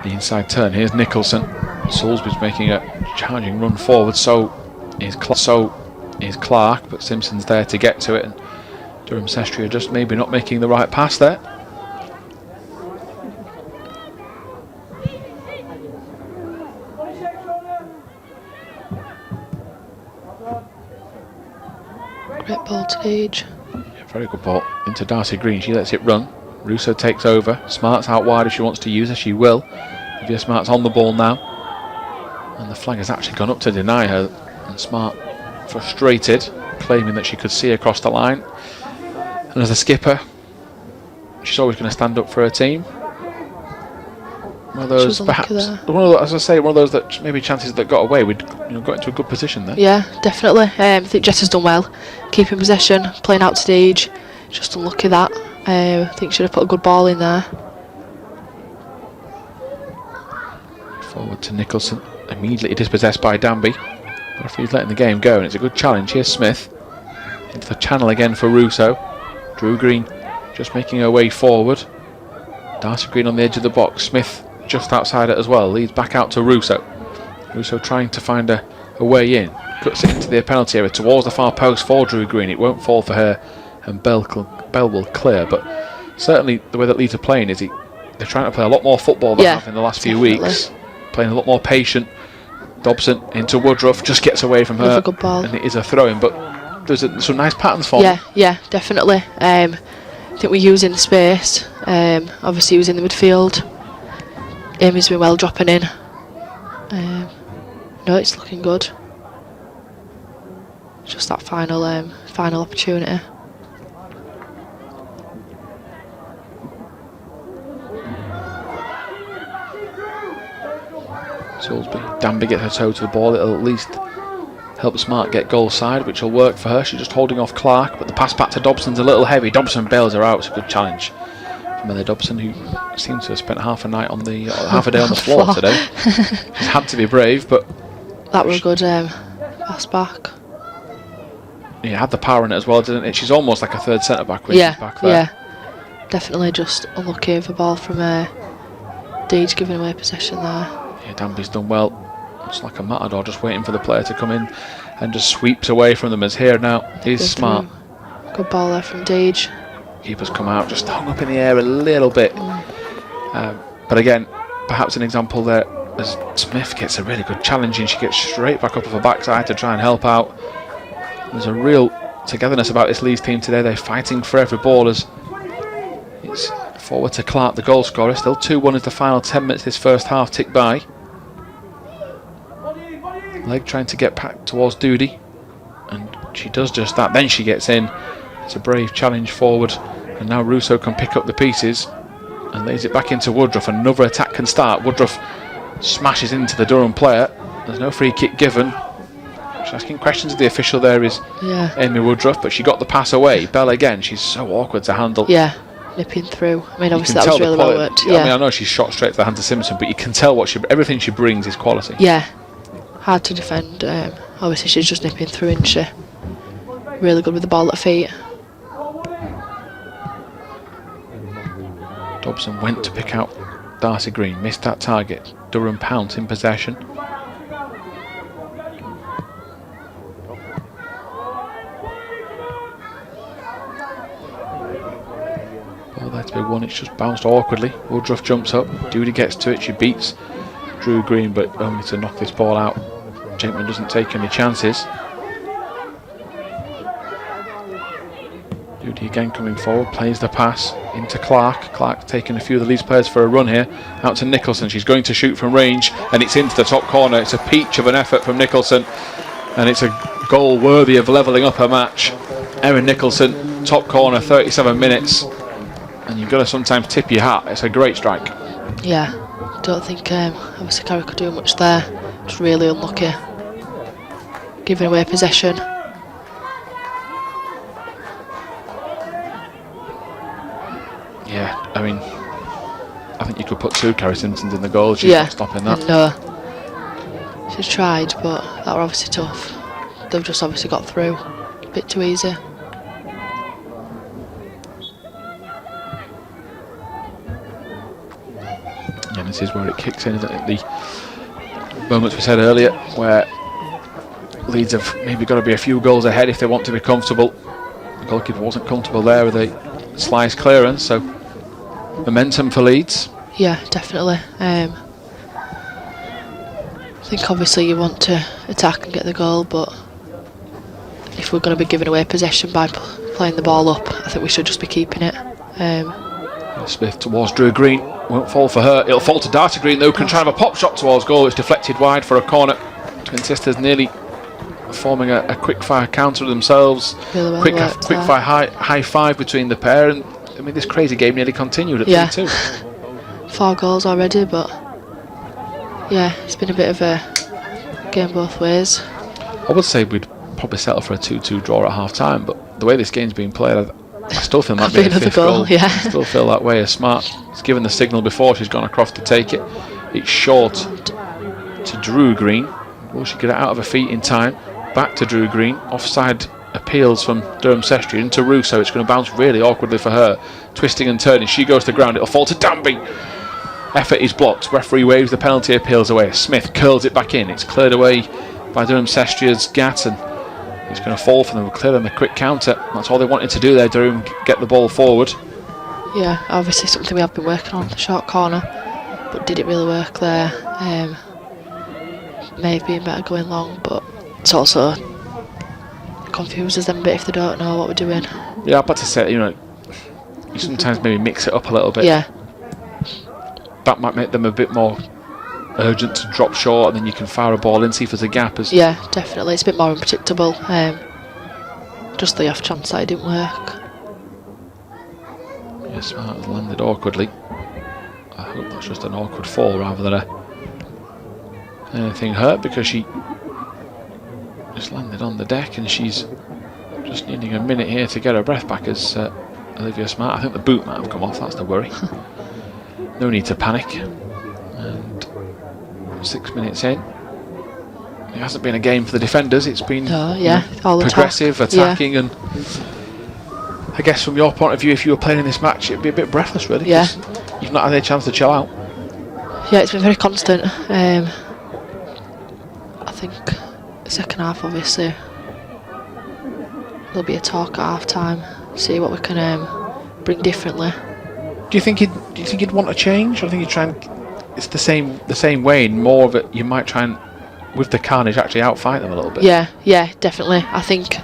the inside turn. Here's Nicholson. Salisbury's making a charging run forward. So is Clark, but Simpson's there to get to it. And Durham Cestria just maybe not making the right pass there. Great ball to Deej. Yeah, very good ball into Darcy Green. She lets it run. Russo takes over. Smart's out wide if she wants to use her, she will. Olivia Smart's on the ball now. And the flag has actually gone up to deny her. And Smart, frustrated, claiming that she could see across the line. And as a skipper, she's always going to stand up for her team. One of those, perhaps, as I say, one of those that maybe chances that got away, we'd got into a good position there. Yeah, definitely. I think Jess has done well, keeping possession, playing out to Deej. Just unlucky that. I think should have put a good ball in there. Forward to Nicholson, immediately dispossessed by Danby. The referee's letting the game go, and it's a good challenge. Here's Smith into the channel again for Russo. Drew Green just making her way forward. Darcy Green on the edge of the box. Smith just outside it as well. Leads back out to Russo. Russo trying to find a way in. Cuts it into the penalty area towards the far post for Drew Green. It won't fall for her, and Bell will clear. But certainly the way that Leeds are playing is they're trying to play a lot more football than they have in the last few weeks. Playing a lot more patient. Dobson into Woodruff, just gets away from her, good ball. And it is a throw-in. But there's some nice patterns for them. Yeah, definitely. I think we're using space. Obviously using the midfield. Amy's been well dropping in. No, it's looking good. Just that final opportunity. Salisbury. Danby gets her toe to the ball. It'll at least help Smart get goal side, which will work for her. She's just holding off Clark, but the pass back to Dobson's a little heavy. Dobson bails her out. It's a good challenge from Millie Dobson, who seems to have spent half a day on the floor today. She's had to be brave, but that was a good pass back. Yeah, had the power in it as well, didn't it? She's almost like a third centre back when she's back there. Yeah, definitely just unlucky with the ball from Deej giving away possession there. Yeah, Danby's done well. It's like a matador, just waiting for the player to come in and just sweeps away from them. As here now is Smart. Good ball there from Deej. Keeper's come out, just hung up in the air a little bit. But again, perhaps an example there as Smith gets a really good challenge and she gets straight back up off her backside to try and help out. There's a real togetherness about this Leeds team today. They're fighting for every ball as it's forward to Clark, the goal scorer. Still 2-1 as the final 10 minutes this first half tick by. Leg trying to get back towards Doody, and she does just that. Then she gets in. It's a brave challenge forward, and now Russo can pick up the pieces and lays it back into Woodruff. Another attack can start. Woodruff smashes into the Durham player. There's no free kick given. She's asking questions of the official there is Amy Woodruff, but she got the pass away. Bell again, she's so awkward to handle. Yeah, nipping through. I mean, obviously that was really well worked. I mean, I know she's shot straight to the hands of Simpson, but you can tell everything she brings is quality. Yeah, hard to defend. Obviously she's just nipping through, isn't she? Really good with the ball at her feet. Dobson went to pick out Darcy Green, missed that target. Durham Pounce in possession. Ball there to be won, it's just bounced awkwardly. Woodruff jumps up, Doody gets to it, she beats Drew Green, but only to knock this ball out. Jakeman doesn't take any chances. Doody again coming forward, plays the pass into Clark. Clark taking a few of the Leeds players for a run here. Out to Nicholson, she's going to shoot from range, and it's into the top corner. It's a peach of an effort from Nicholson, and it's a goal worthy of levelling up a match. Erin Nicholson, top corner, 37 minutes, and you've got to sometimes tip your hat. It's a great strike. Yeah, don't think obviously Carrick could do much there. Just really unlucky. Giving away possession. Yeah, I mean, I think you could put two Carrie Simpsons in the goal. She's not stopping that. No, she's tried, but that were obviously tough. They've just obviously got through a bit too easy. And this is where it kicks in, isn't it? The moments we said earlier where Leeds have maybe got to be a few goals ahead if they want to be comfortable. The goalkeeper wasn't comfortable there with a slice clearance, so momentum for Leeds. Yeah, definitely. I think obviously you want to attack and get the goal, but if we're going to be giving away possession by playing the ball up, I think we should just be keeping it. Smith towards Drew Green, won't fall for her. It'll fall to Darcy Green though, can try and have a pop shot towards goal. It's deflected wide for a corner. Twin Sisters nearly forming a quick fire counter themselves. Really well quick fire high five between the pair, and I mean this crazy game nearly continued at 3-2. 4 goals already, but yeah, it's been a bit of a game both ways. I would say we'd probably settle for a 2-2 draw at half time, but the way this game's been played, I still feel that might be a fifth goal. Yeah. I still feel that way. As Smart has given the signal before she's gone across to take it. It's short to Drew Green. Will she get it out of her feet in time? Back to Drew Green. Offside appeals from Durham Cestria into Russo. It's going to bounce really awkwardly for her. Twisting and turning. She goes to ground. It'll fall to Danby. Effort is blocked. Referee waves the penalty appeals away. Smith curls it back in. It's cleared away by Durham Cestria's Gatt, and it's going to fall for them. We'll clear them a quick counter. That's all they wanted to do there, Durham, get the ball forward. Yeah, obviously something we have been working on, the short corner, but did it really work there? May have been better going long, but it's also confuses them a bit if they don't know what we're doing. Yeah, I'm about to say, you sometimes maybe mix it up a little bit. Yeah. That might make them a bit more urgent to drop short, and then you can fire a ball in, see if there's a gap. Yeah, definitely. It's a bit more unpredictable. Just the off chance that it didn't work. Yeah, Smart has landed awkwardly. I hope that's just an awkward fall rather than anything hurt, because she just landed on the deck and she's just needing a minute here to get her breath back as Olivia Smart. I think the boot might have come off, that's the worry. No need to panic. And 6 minutes in, it hasn't been a game for the defenders. It's been all progressive, attacking, and I guess from your point of view, if you were playing in this match, it'd be a bit breathless, really. Yeah. You've not had any chance to chill out. Yeah, it's been very constant. I think the second half, obviously, there'll be a talk at half time. See what we can bring differently. Do you think you'd want a change? Or do you think you'd try and it's the same way. In more of it, you might try and, with the carnage, actually outfight them a little bit. Yeah, definitely. I think.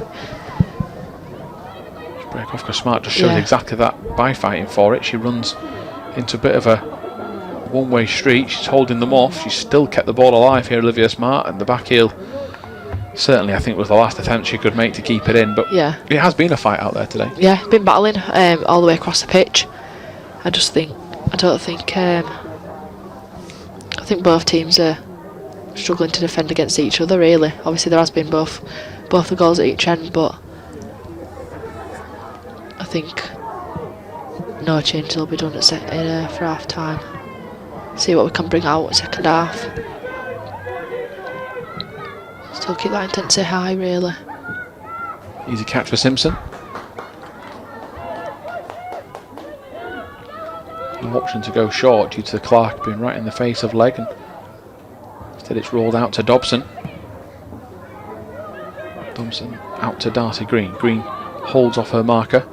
Break off because Smart just shows exactly that by fighting for it. She runs into a bit of a one-way street. She's holding them off. She's still kept the ball alive here, Olivia Smart, and the back heel certainly I think was the last attempt she could make to keep it in, but it has been a fight out there today. Yeah, been battling all the way across the pitch. I think both teams are struggling to defend against each other, really. Obviously there has been both the goals at each end, but I think no change will be done for half time. See what we can bring out second half. Still keep that intensity high, really. Easy catch for Simpson. No option to go short due to the Clark being right in the face of leg, and instead it's rolled out to Dobson. Dobson out to Darcy Green. Green holds off her marker.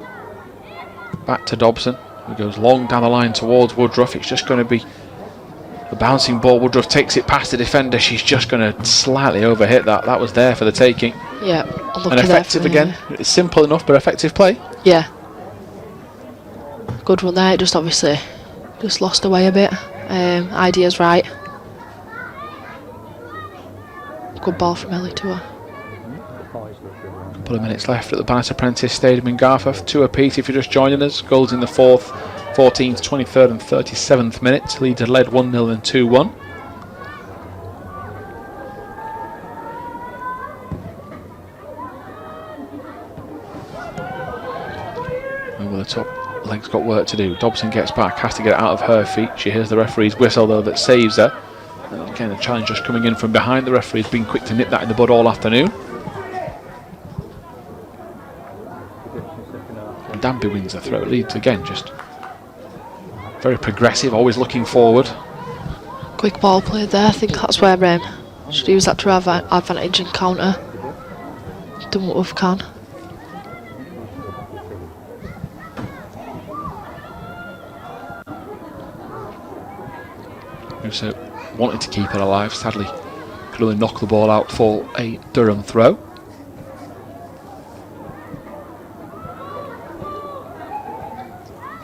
Back to Dobson, who goes long down the line towards Woodruff. It's just going to be the bouncing ball. Woodruff takes it past the defender. She's just going to slightly overhit that. That was there for the taking. Yeah, and effective again. It's simple enough, but effective play. Yeah. Good run there. It just obviously lost away a bit. Idea's right. Good ball from Ellie to her. Couple of minutes left at the Bannister Prentice Stadium in Garforth. 2 apiece if you're just joining us. Goals in the 4th, 14th, 23rd and 37th minutes. Leeds had led 1-0 and 2-1. Over the top, Leg's got work to do. Dobson gets back, has to get it out of her feet. She hears the referee's whistle though that saves her. And again, the challenge just coming in from behind. The referee's been quick to nip that in the bud all afternoon. And Danby wins the throw. Leeds again just very progressive, always looking forward. Quick ball played there. I think that's where should use that to our advantage and counter. Done what we've can. So wanted to keep it alive. Sadly, could only knock the ball out for a Durham throw.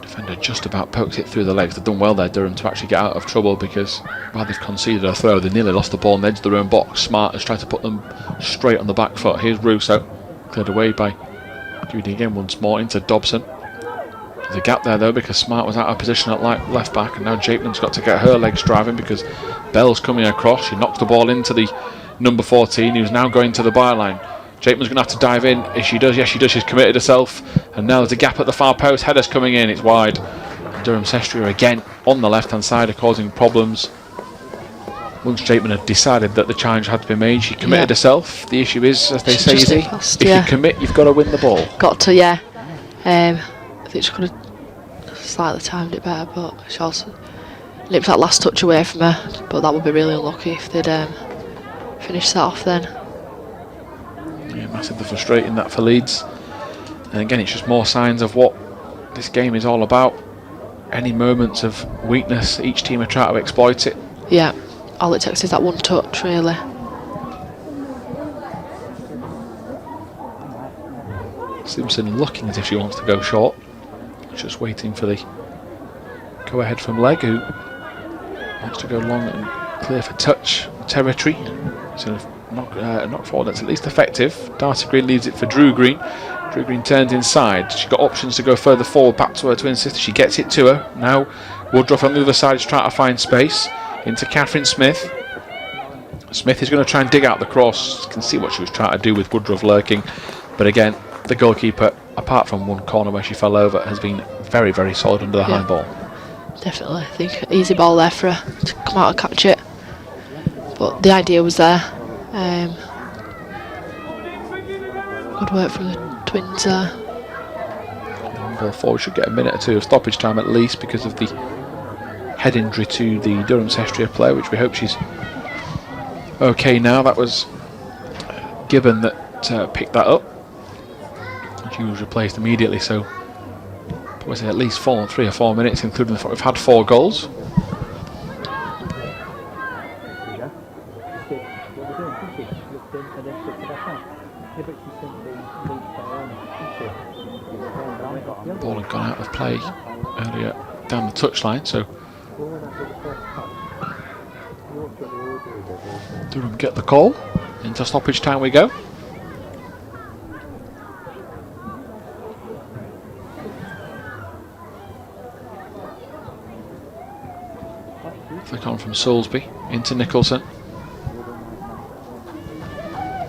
Defender just about pokes it through the legs. They've done well there, Durham, to actually get out of trouble, because while they've conceded a throw, they nearly lost the ball on the edge of their own box. Smart has tried to put them straight on the back foot. Here's Russo, cleared away by Judy again once more into Dobson. There's a gap there though, because Smart was out of position at left back, and now Japeman's got to get her legs driving because Bell's coming across. She knocks the ball into the number 14, who's now going to the byline. Japeman's going to have to dive in. If she does, yes she does, she's committed herself. And now there's a gap at the far post. Header's coming in, it's wide. Durham Cestria again on the left hand side are causing problems. Once Japeman had decided that the challenge had to be made, she committed herself. The issue is, as they say, Izzy, if you commit, you've got to win the ball. Got to, yeah. I think she could have slightly timed it better, but she also nipped that last touch away from her. But that would be really unlucky if they'd finished that off then. Yeah, massively frustrating that for Leeds. And again, it's just more signs of what this game is all about. Any moments of weakness, each team are trying to exploit it. Yeah, all it takes is that one touch, really. Simpson looking as if she wants to go short. Just waiting for the go ahead from Leg, who wants to go long and clear for touch territory. So knock forward, that's at least effective. Darcy Green leaves it for Drew Green. Drew Green turns inside. She's got options to go further forward, back to her twin sister. She gets it to her. Now Woodruff on the other side is trying to find space. Into Catherine Smith. Smith is going to try and dig out the cross. You can see what she was trying to do with Woodruff lurking. But again, the goalkeeper, apart from one corner where she fell over, has been very, very solid under the high ball. Definitely. I think easy ball there for her to come out and catch it. But the idea was there. Good work from the twins there. Ball forward should get a minute or two of stoppage time at least because of the head injury to the Durham Cestria player, which we hope she's okay now. That was Gibbon that picked that up. She was replaced immediately, so at least 3 or 4 minutes, including the fact we've had 4 goals. Ball had gone out of play earlier down the touchline, so Durham get the call. Into stoppage time we go. Flick on from Soulsby into Nicholson.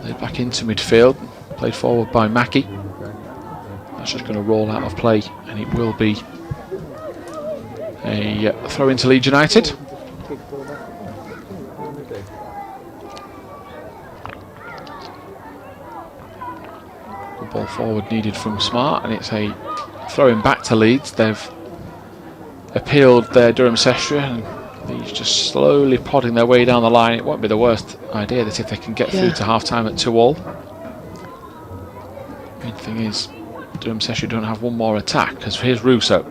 Laid back into midfield, played forward by Mackey. That's just going to roll out of play, and it will be a throw into Leeds United. Good ball forward needed from Smart, and it's a throw-in back to Leeds. They've appealed their Durham Cestria, and Leeds just slowly plodding their way down the line. It won't be the worst idea that if they can get through to half-time at 2-all. Main thing is Durham Cestria don't have one more attack, because here's Russo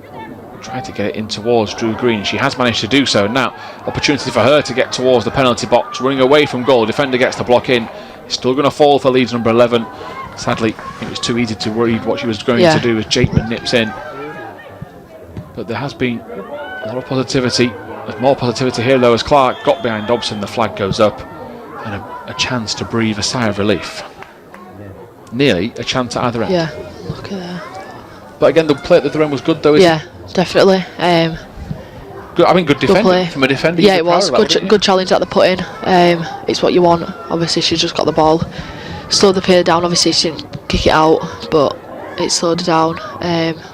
trying to get it in towards Drew Green. She has managed to do so. Now opportunity for her to get towards the penalty box, running away from goal. Defender gets the block in. It's still going to fall for Leeds number 11. Sadly, it was too easy to read what she was going to do as Jakeman nips in. But there has been a lot of positivity. There's more positivity here though, as Clark got behind Dobson. The flag goes up, and a chance to breathe a sigh of relief. Nearly a chance at either end. Yeah, look at that. But again, the play at the other end was good though, isn't it? Definitely. Good, I mean, good defending from a defender. Yeah, it was. Good challenge that they put in. It's what you want. Obviously, she's just got the ball. Slowed the player down. Obviously, she didn't kick it out, but it slowed her down.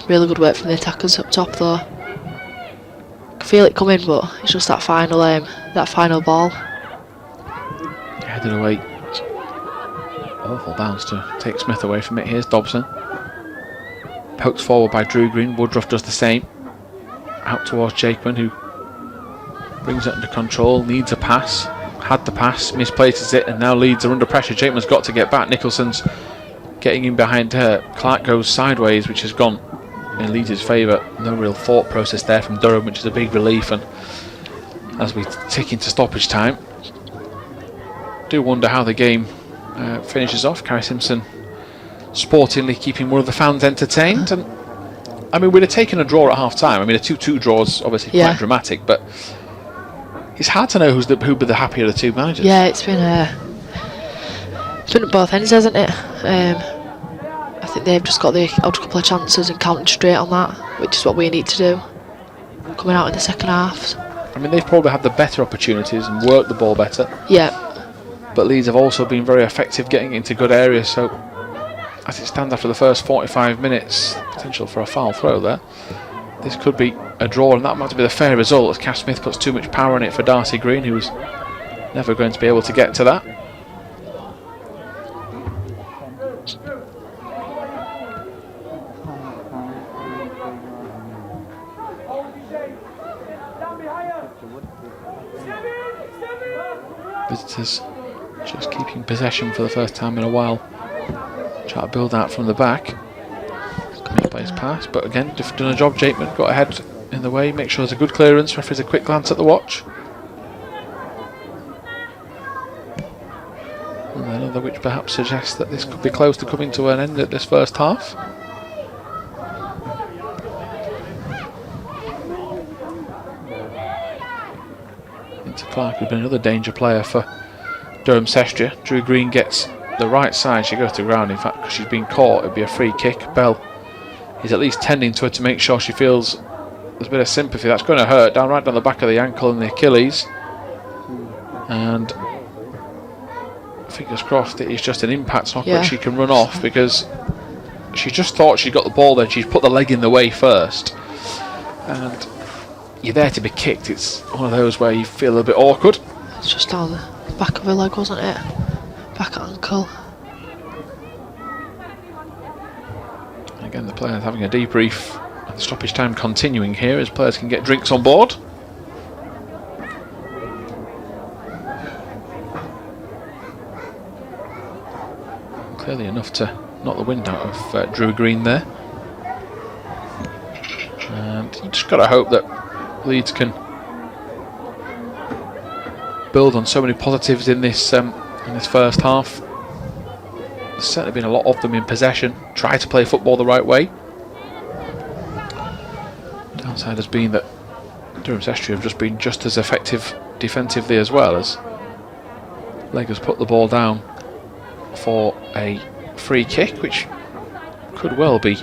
Really good work from the attackers up top though. I can feel it coming, but it's just that final ball. Headed away. Awful bounce to take Smith away from it. Here's Dobson. Poked forward by Drew Green. Woodruff does the same. Out towards Jakeman, who brings it under control. Needs a pass. Had the pass, misplaces it, and now Leeds are under pressure. Jakeman's got to get back. Nicholson's getting in behind her. Clark goes sideways, which has gone in Leeds' favour. No real thought process there from Durham, which is a big relief. And as we tick into stoppage time, do wonder how the game finishes off. Carrie Simpson sportingly keeping one of the fans entertained. And I mean, we'd have taken a draw at half time. I mean, a 2-2 draw is obviously quite dramatic, but it's hard to know who'd be the happier of the two managers. Yeah, it's been at both ends, hasn't it? I think they've just got the odd couple of chances and counting straight on that, which is what we need to do coming out in the second half. I mean, they've probably had the better opportunities and worked the ball better. Yeah. But Leeds have also been very effective getting into good areas, so as it stands after the first 45 minutes, potential for a foul throw there. This could be a draw, and that might be the fair result as Cass Smith puts too much power in it for Darcy Green, who was never going to be able to get to that. Visitors just keeping possession for the first time in a while. Try to build out from the back. Plays pass, but again, done a job. Jakeman got ahead in the way, make sure there's a good clearance. Referee's a quick glance at the watch. And another which perhaps suggests that this could be close to coming to an end at this first half. Into Clark, who's been another danger player for Durham Cestria. Drew Green gets the right side, she goes to ground. In fact, because she's been caught, it'd be a free kick. Bell is at least tending to her to make sure she feels there's a bit of sympathy. That's going to hurt right down the back of the ankle and the Achilles. And fingers crossed it is just an impact knock that she can run off, because she just thought she got the ball there. She's put the leg in the way first, and you're there to be kicked. It's one of those where you feel a bit awkward. It's just down the back of her leg, wasn't it? Back ankle. Again, the players having a debrief. The stoppage time continuing here as players can get drinks on board. Clearly enough to knock the wind out of Drew Green there. And you just got to hope that Leeds can build on so many positives in this first half. There's certainly been a lot of them in possession. Try to play football the right way. downside has been that Durham Cestria have just been just as effective defensively as well, as Leg has put the ball down for a free kick, which could well be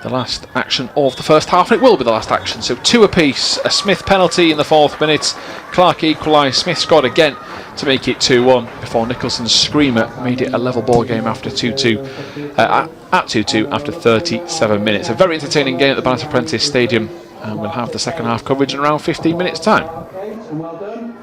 the last action of the first half, and it will be the last action. So 2 apiece, a Smith penalty in the 4th minute, Clark equalised, Smith scored again to make it 2-1 before Nicholson's screamer made it a level ball game after 2-2 at 2-2 after 37 minutes. A very entertaining game at the Bannister Prentice Stadium, and we'll have the second half coverage in around 15 minutes time. Well done.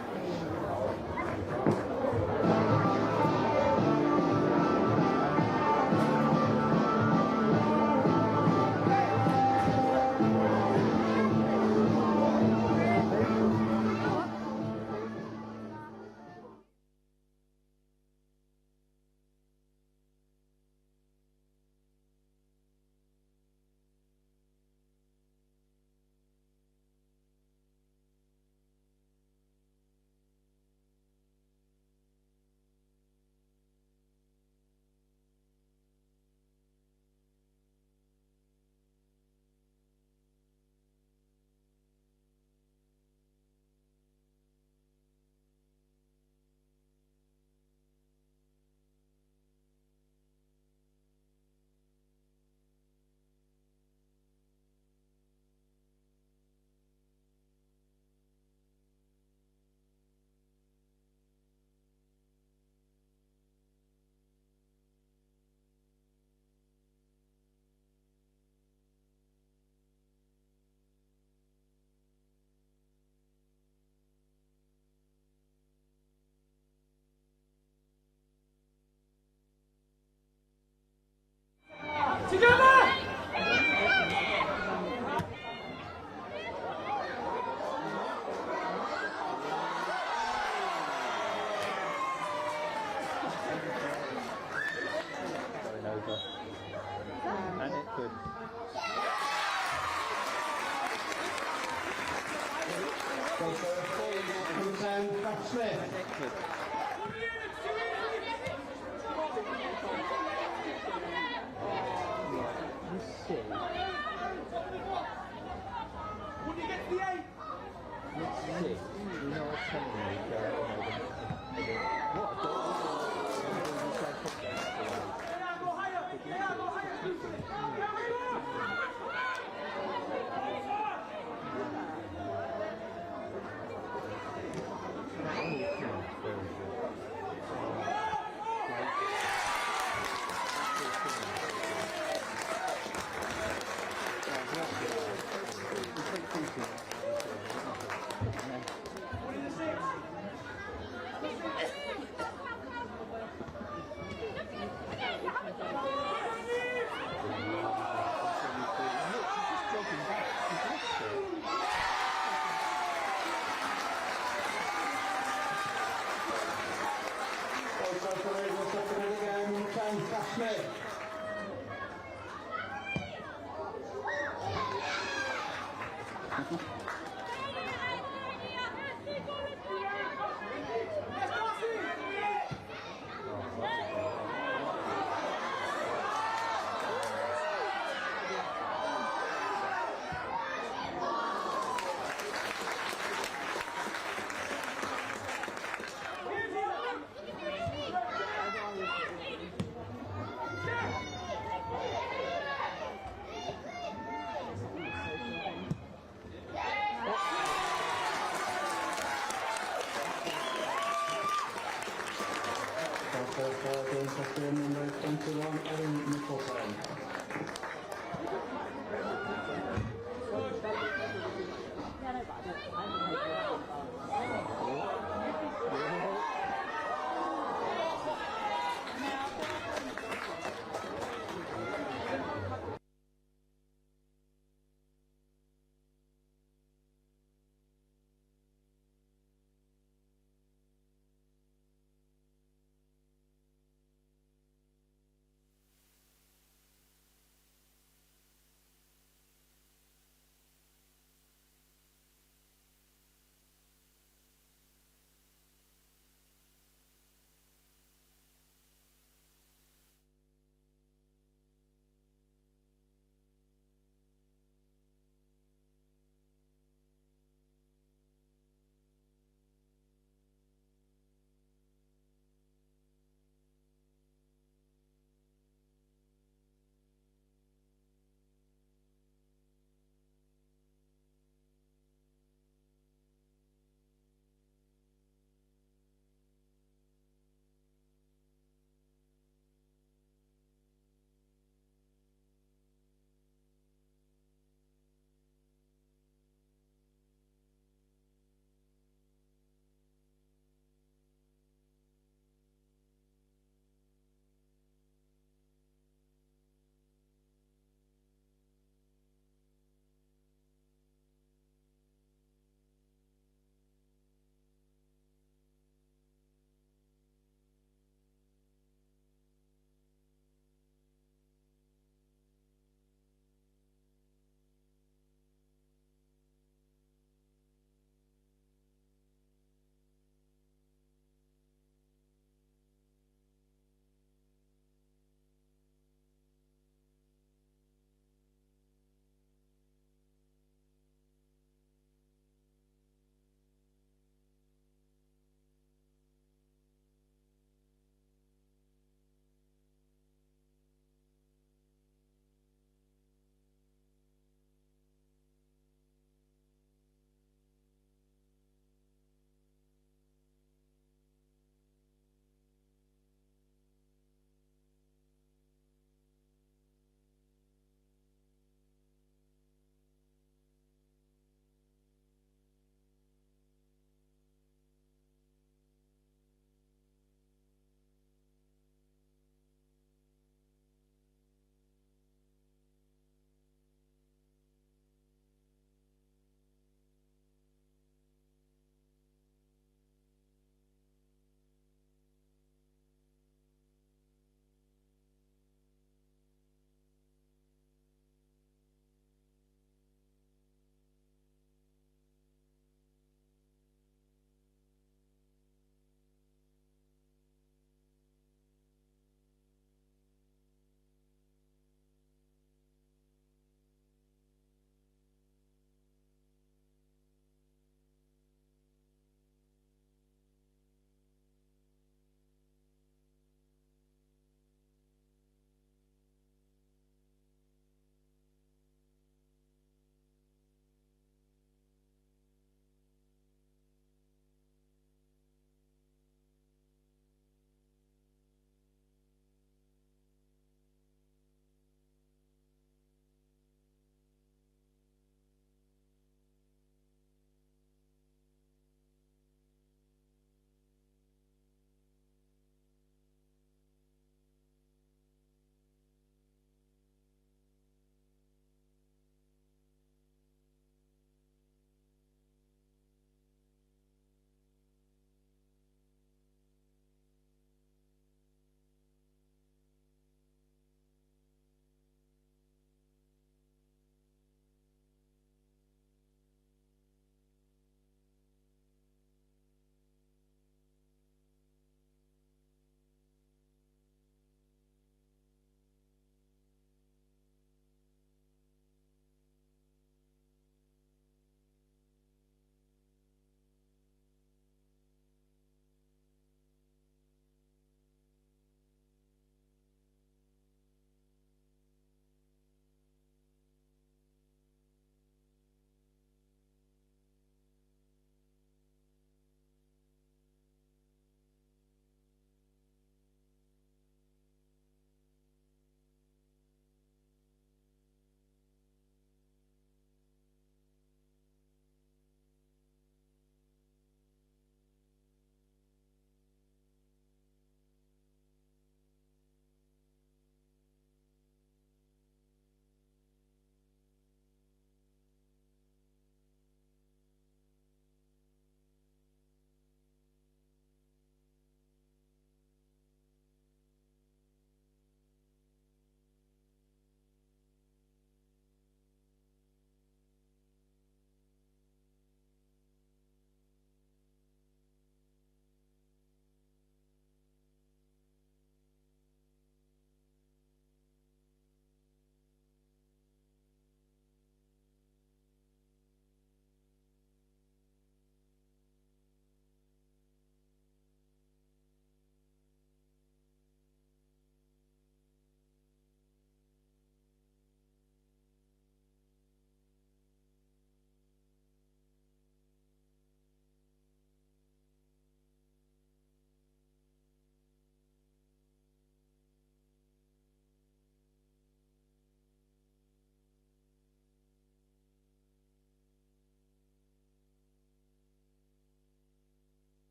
And it could.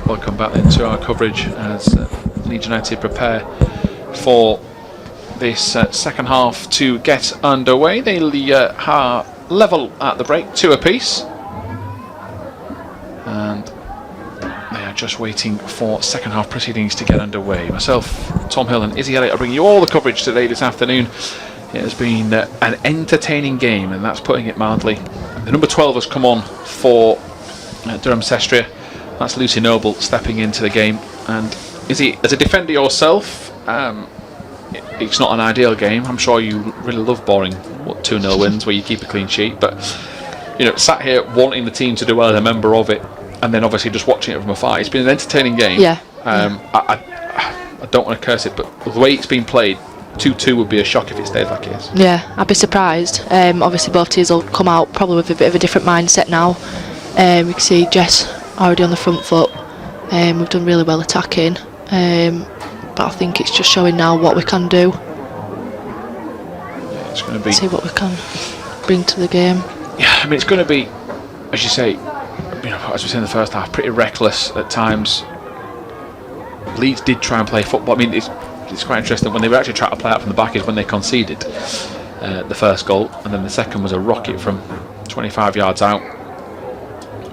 Welcome back then to our coverage as Leeds United prepare for this second half to get underway. They are level at the break, 2 apiece, and they are just waiting for second half proceedings to get underway. Myself, Tom Hill and Izzy Elliott are bringing you all the coverage today this afternoon. It has been an entertaining game, and that's putting it mildly. The number 12 has come on for Durham Cestria. That's Lucy Noble stepping into the game. And Izzy, as a defender yourself, it's not an ideal game. I'm sure you really love boring 2-0 wins where you keep a clean sheet, but sat here wanting the team to do well as a member of it, and then obviously just watching it from afar. It's been an entertaining game. Yeah. I don't want to curse it, but the way it's been played, 2-2 would be a shock if it stayed like it is. Yeah, I'd be surprised. Obviously both teams will come out probably with a bit of a different mindset now. You can see Jess already on the front foot. We've done really well attacking, but I think it's just showing now what we can do. Yeah, it's going to be, see what we can bring to the game. Yeah, I mean, it's going to be, as you say, as we said in the first half, pretty reckless at times. Leeds did try and play football. I mean, it's quite interesting, when they were actually trying to play out from the back is when they conceded the first goal, and then the second was a rocket from 25 yards out.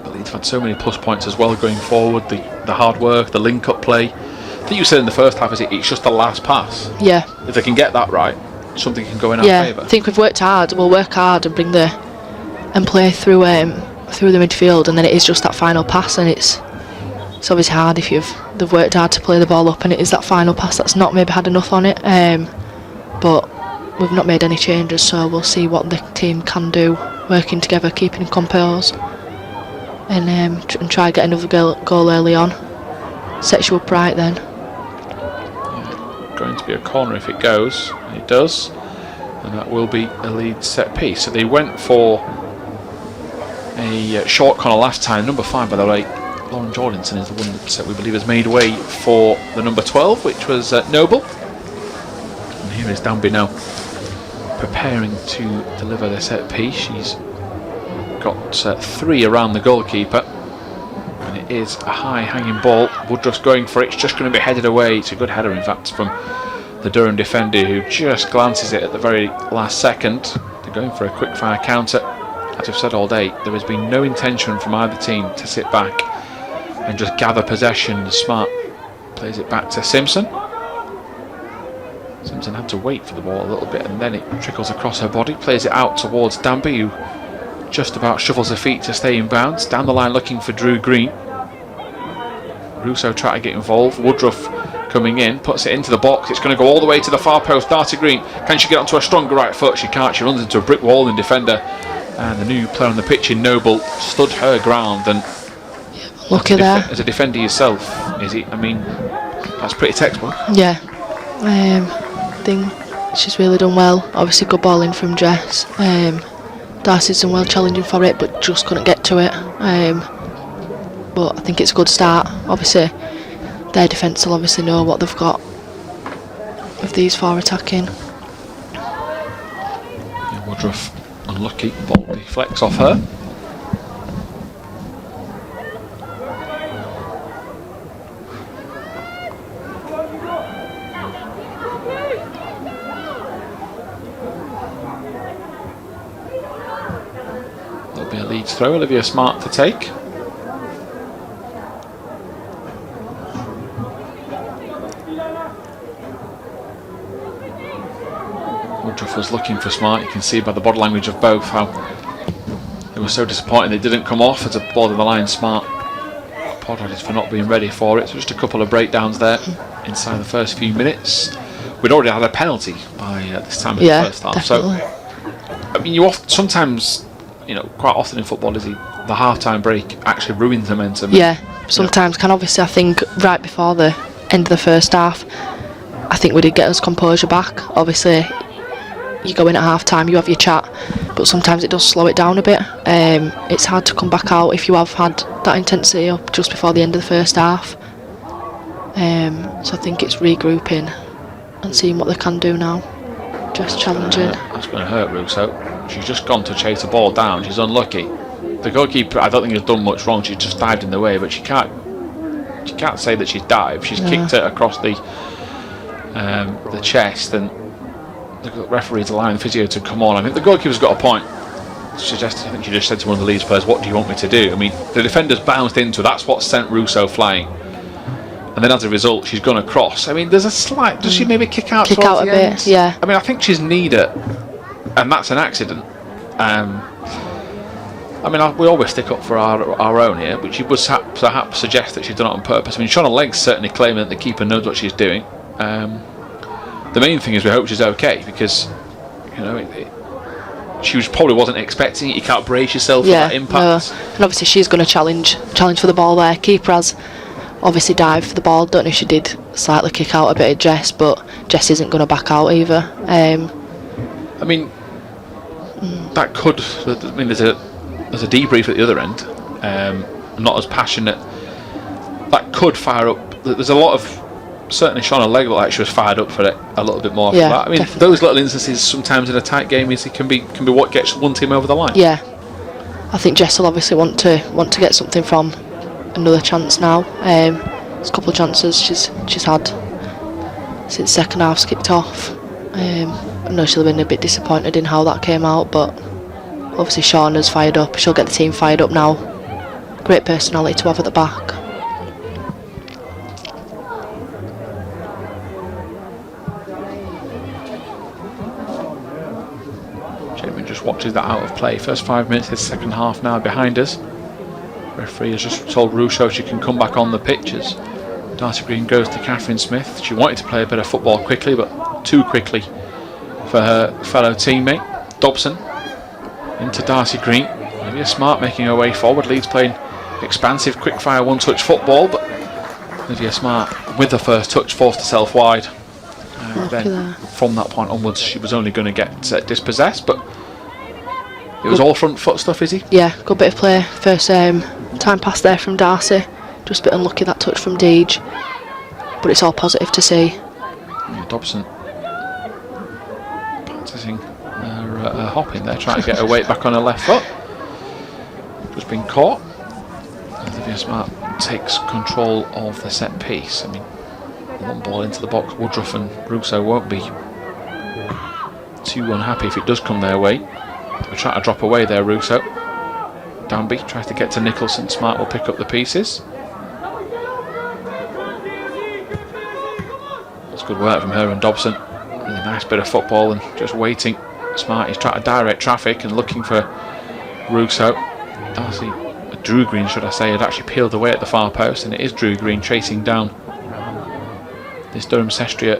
But Leeds have had so many plus points as well going forward, the hard work, the link-up play. I think you said in the first half, it's just the last pass. Yeah. If they can get that right, something can go in our favour. I think we've worked hard. We'll work hard and play through the midfield, and then it is just that final pass, and it's obviously hard if they've worked hard to play the ball up, and it is that final pass that's not maybe had enough on it. But we've not made any changes, so we'll see what the team can do, working together, keeping composed, and try and get another goal early on. Sets you up right then. Yeah, going to be a corner if it goes, and it does, and that will be a Leeds set piece. So they went for a short corner last time. Number 5, by the way, Lauren Jordanson, is the one that we believe has made way for the number 12, which was Noble. And here is Danby now preparing to deliver the set piece. She's got 3 around the goalkeeper, and it is a high hanging ball. Woodruff's going for it. It's just going to be headed away. It's a good header, in fact, from the Durham defender, who just glances it at the very last second. They're going for a quick fire counter. As I've said all day, there has been no intention from either team to sit back and just gather possession. Smart plays it back to Simpson. Simpson had to wait for the ball a little bit, and then it trickles across her body. Plays it out towards Danby, who just about shuffles her feet to stay in bounds. Down the line looking for Drew Green. Russo trying to get involved. Woodruff coming in, puts it into the box. It's going to go all the way to the far post. Darcy Green, can she get onto a stronger right foot? She can't. She runs into a brick wall in defender, and the new player on the pitch in Noble stood her ground. And look at that. As a defender yourself, I mean, that's pretty textbook. Yeah. I think she's really done well. Obviously good ball in from Jess. Darcy's done well challenging for it, but just couldn't get to it. But I think it's a good start. Obviously their defence will obviously know what they've got with these 4 attacking. Yeah, Woodruff unlucky, ball deflects off her. There'll be a Leeds throw, Olivia Smart to take. Woodruff was looking for Smart. You can see by the body language of both how they were so disappointed they didn't come off. As a ball in the line, Smart apologised for not being ready for it. So just a couple of breakdowns there inside the first few minutes. We'd already had a penalty by this time in the first half. Definitely. So I mean, sometimes, quite often in football, the half-time break actually ruins momentum. Yeah, sometimes can. Obviously, I think right before the end of the first half, I think we did get us composure back. Obviously, you go in at half-time, you have your chat, but sometimes it does slow it down a bit. It's hard to come back out if you have had that intensity up just before the end of the first half. So I think it's regrouping and seeing what they can do now. Just challenging. That's going to hurt Russo. She's just gone to chase the ball down. She's unlucky. The goalkeeper, I don't think has done much wrong. She's just dived in the way, but she can't you can't say that she's dived. She's kicked it across the chest, and the referee's allowing the physio to come on. I think the goalkeeper's got a point. I think she just said to one of the Leeds players, "What do you want me to do?" I mean, the defender's bounced into her. That's what sent Russo flying. And then as a result, she's gone across. I mean, there's a slight... Does she maybe kick out Kick towards out the a end? bit, yeah. I mean, I think she's kneed it, and that's an accident. I mean, we always stick up for our own here, but she would perhaps suggest that she's done it on purpose. I mean, Shauna Legg's certainly claiming that the keeper knows what she's doing. The main thing is we hope she's okay, because, you know, she probably wasn't expecting it. You can't brace yourself for that impact. No. And obviously she's going to challenge for the ball there. Keeper has obviously dived for the ball. Don't know if she did slightly kick out a bit of Jess, but Jess isn't going to back out either. I mean, that could... I mean, there's a debrief at the other end, not as passionate. That could fire up. There's a lot of... Certainly Shauna Legg looked like she was fired up for it a little bit more. Yeah, for that. I mean, definitely. those little instances sometimes in a tight game can be what gets one team over the line. Yeah, I think Jess will obviously want to get something from another chance now. There's a couple of chances she's had since second half's kicked off. I know she'll have been a bit disappointed in how that came out, but obviously Shauna's fired up. She'll get the team fired up now. Great personality to have at the back. Just watches that out of play. First 5 minutes of the second half now behind us. Referee has just told Russo she can come back on the pitches. Darcy Green goes to Catherine Smith. She wanted to play a bit of football quickly, but too quickly for her fellow teammate. Dobson into Darcy Green. Olivia Smart making her way forward. Leeds playing expansive, quick-fire, one-touch football, but Olivia Smart, with the first touch, forced herself wide. Then from that point onwards, she was only going to get dispossessed, but it was all front foot stuff, is he? Yeah, good bit of play. First time pass there from Darcy. Just a bit unlucky that touch from Deej, but it's all positive to see. Yeah, Dobson practicing her hopping there, trying to get her weight back on her left foot. Just been caught. Olivia Smart takes control of the set piece. I mean, one ball into the box. Woodruff and Russo won't be too unhappy if it does come their way. They're trying to drop away there, Russo. Danby tries to get to Nicholson. Smart will pick up the pieces. That's good work from her and Dobson. Really nice bit of football and just waiting. Smart is trying to direct traffic and looking for Russo. Darcy, Drew Green should I say, had actually peeled away at the far post, and it is Drew Green chasing down this Durham Cestria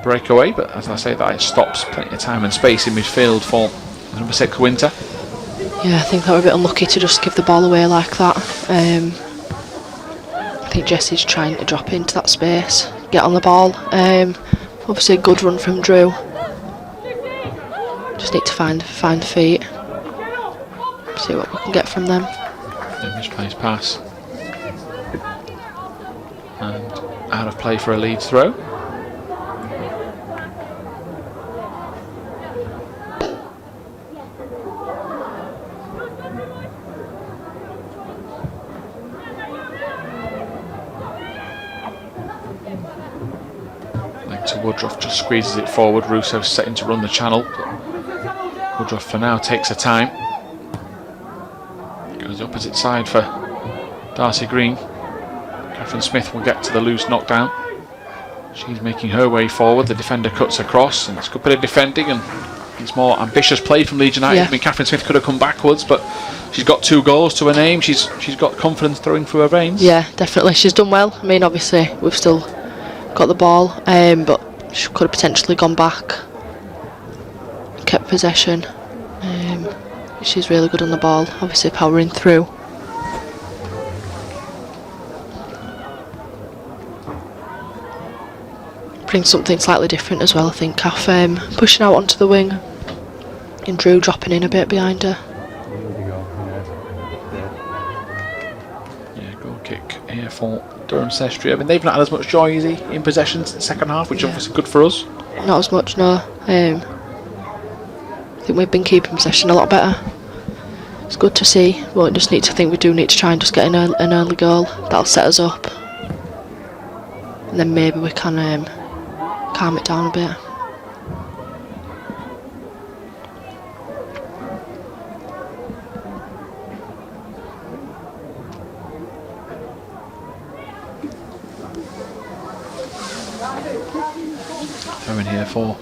breakaway, but as I say, that it stops plenty of time and space in midfield for number 6 Winter. Yeah, I think they were a bit unlucky to just give the ball away like that. I think Jessie's trying to drop into that space, get on the ball. Obviously a good run from Drew. Just need to find feet. See what we can get from them. Misplaced pass. And out of play for a Leeds throw. To Woodruff, just squeezes it forward. Russo's setting to run the channel. Woodruff for now takes her time. Goes opposite side for Darcy Green. Catherine Smith will get to the loose knockdown. She's making her way forward. The defender cuts across, and it's a good bit of defending, and it's more ambitious play from Leeds United. Yeah. I mean, Catherine Smith could have come backwards, but she's got 2 goals to her name. She's got confidence throwing through her veins. Yeah, definitely. She's done well. I mean, obviously we've still got the ball, but she could have potentially gone back, kept possession. She's really good on the ball, obviously powering through. Brings something slightly different as well, I think. Kath pushing out onto the wing and Drew dropping in a bit behind her. Yeah, goal kick here for Durham Cestria. I mean, they've not had as much joy, is he, in possession in the second half, which is obviously good for us. Not as much, no. I think we've been keeping possession a lot better. it's good to see. But we do need to try and just get an early goal. That'll set us up. And then maybe we can calm it down a bit. Throwing here for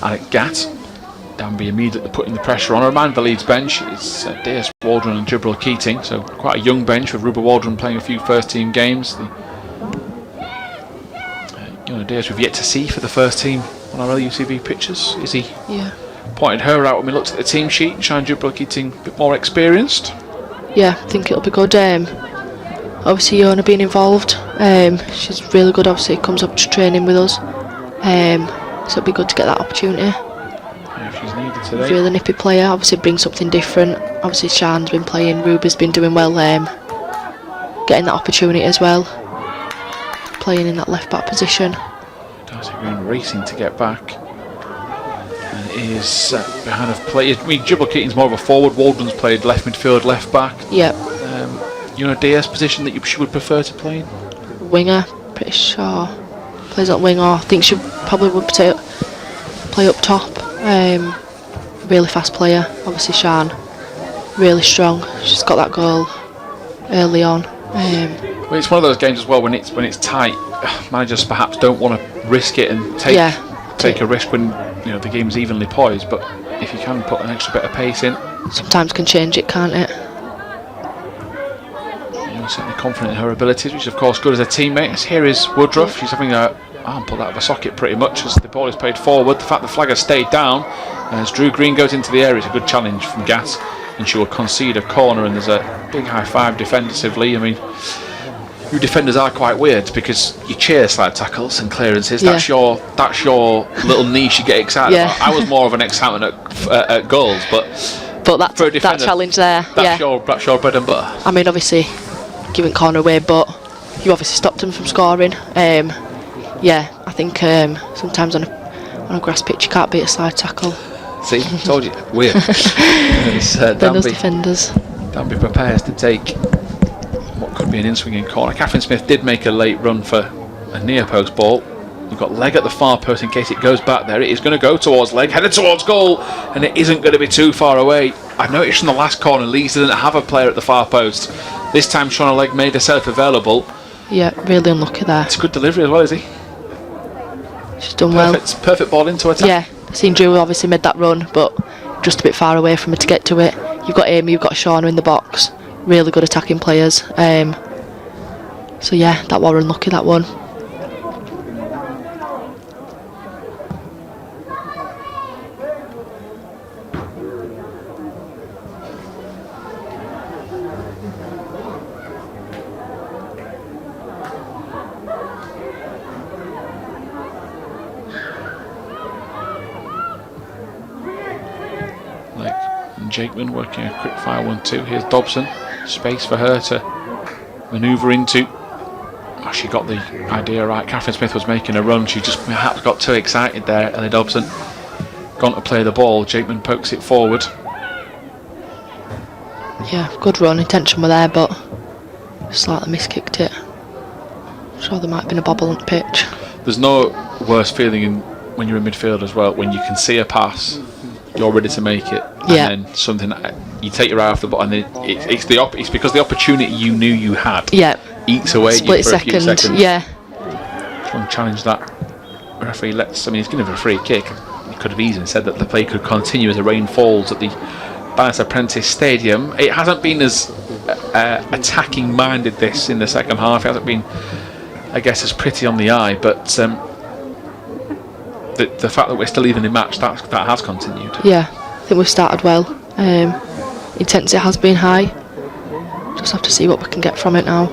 Alec Gatt. Danby immediately putting the pressure on. A reminder of the Leeds bench is Diaz, Waldron and Jibril Keating, so quite a young bench with Ruba Waldron playing a few first team games. Diaz we've yet to see for the first team on our LUCV pictures. Is he? Yeah. Pointed her out when we looked at the team sheet, showing Jibril Keating a bit more experienced. Yeah, I think it'll be good. Obviously Iona being involved, she's really good. Obviously comes up to training with us, so it'll be good to get that opportunity. Yeah, she's needed today. Really nippy player, obviously brings something different. Obviously Sian's been playing, Ruba's been doing well, getting that opportunity as well, playing in that left back position. Darcy Green racing to get back, and is behind of play. I mean, Jibril Keating's more of a forward. Waldron's played left midfield, left back. Yep. Diaz position that she would prefer to play in? Winger, pretty sure. Plays at winger. I think she probably would play up top. Really fast player. Obviously Sian, really strong. She's got that goal early on. Well, it's one of those games as well when it's tight. Managers perhaps don't want to risk it and take a risk when the game's evenly poised. But if you can put an extra bit of pace in, sometimes can change it, can't it? Certainly confident in her abilities, which is of course good as a teammate. Here is Woodruff. She's having her arm pulled out of a socket pretty much as the ball is played forward. The fact the flag has stayed down as Drew Green goes into the area is a good challenge from Gatt, and she will concede a corner, and there's a big high five defensively. I mean, you defenders are quite weird because you cheer slide tackles and clearances. That's your little niche you get excited about. I was more of an excitement at goals, but that challenge there, that's your bread and butter. I mean, obviously giving corner away, but you obviously stopped them from scoring. I think sometimes on a grass pitch you can't beat a slide tackle. See, told you, weird. Those defenders. Danby prepares to take what could be an in-swinging corner. Catherine Smith did make a late run for a near post ball. You've got Leg at the far post in case it goes back there. It is going to go towards Leg, headed towards goal, and it isn't going to be too far away. I've noticed from the last corner Leeds didn't have a player at the far post. This time Shauna Legg made herself available. Yeah, really unlucky there. It's a good delivery as well, is he? She's done well. Perfect ball into attack. Yeah, I seen Drew obviously made that run, but just a bit far away from her to get to it. You've got Amy, you've got Shauna in the box. Really good attacking players. So yeah, that was unlucky, that one. Jakeman working a quick fire 1-2. Here's Dobson, space for her to manoeuvre into. She got the idea right. Catherine Smith was making a run, she just perhaps got too excited there. Ellie Dobson gone to play the ball. Jakeman pokes it forward. Yeah, good run, intention were there, but slightly miskicked it. I'm sure there might have been a bobble on the pitch. There's no worse feeling when you're in midfield as well, when you can see a pass, you're ready to make it, and then something, you take your eye off the ball, and then it's because the opportunity you knew you had eats away at you for a few seconds. Try and challenge that. Referee he's going to have a free kick. He could have easily said that the play could continue as the rain falls at the Bannister Prentice Stadium. It hasn't been as attacking minded this in the second half. It hasn't been, I guess, as pretty on the eye, but the fact that we're still evenly matched, that has continued. Yeah, I think we've started well. Intensity has been high. Just have to see what we can get from it now.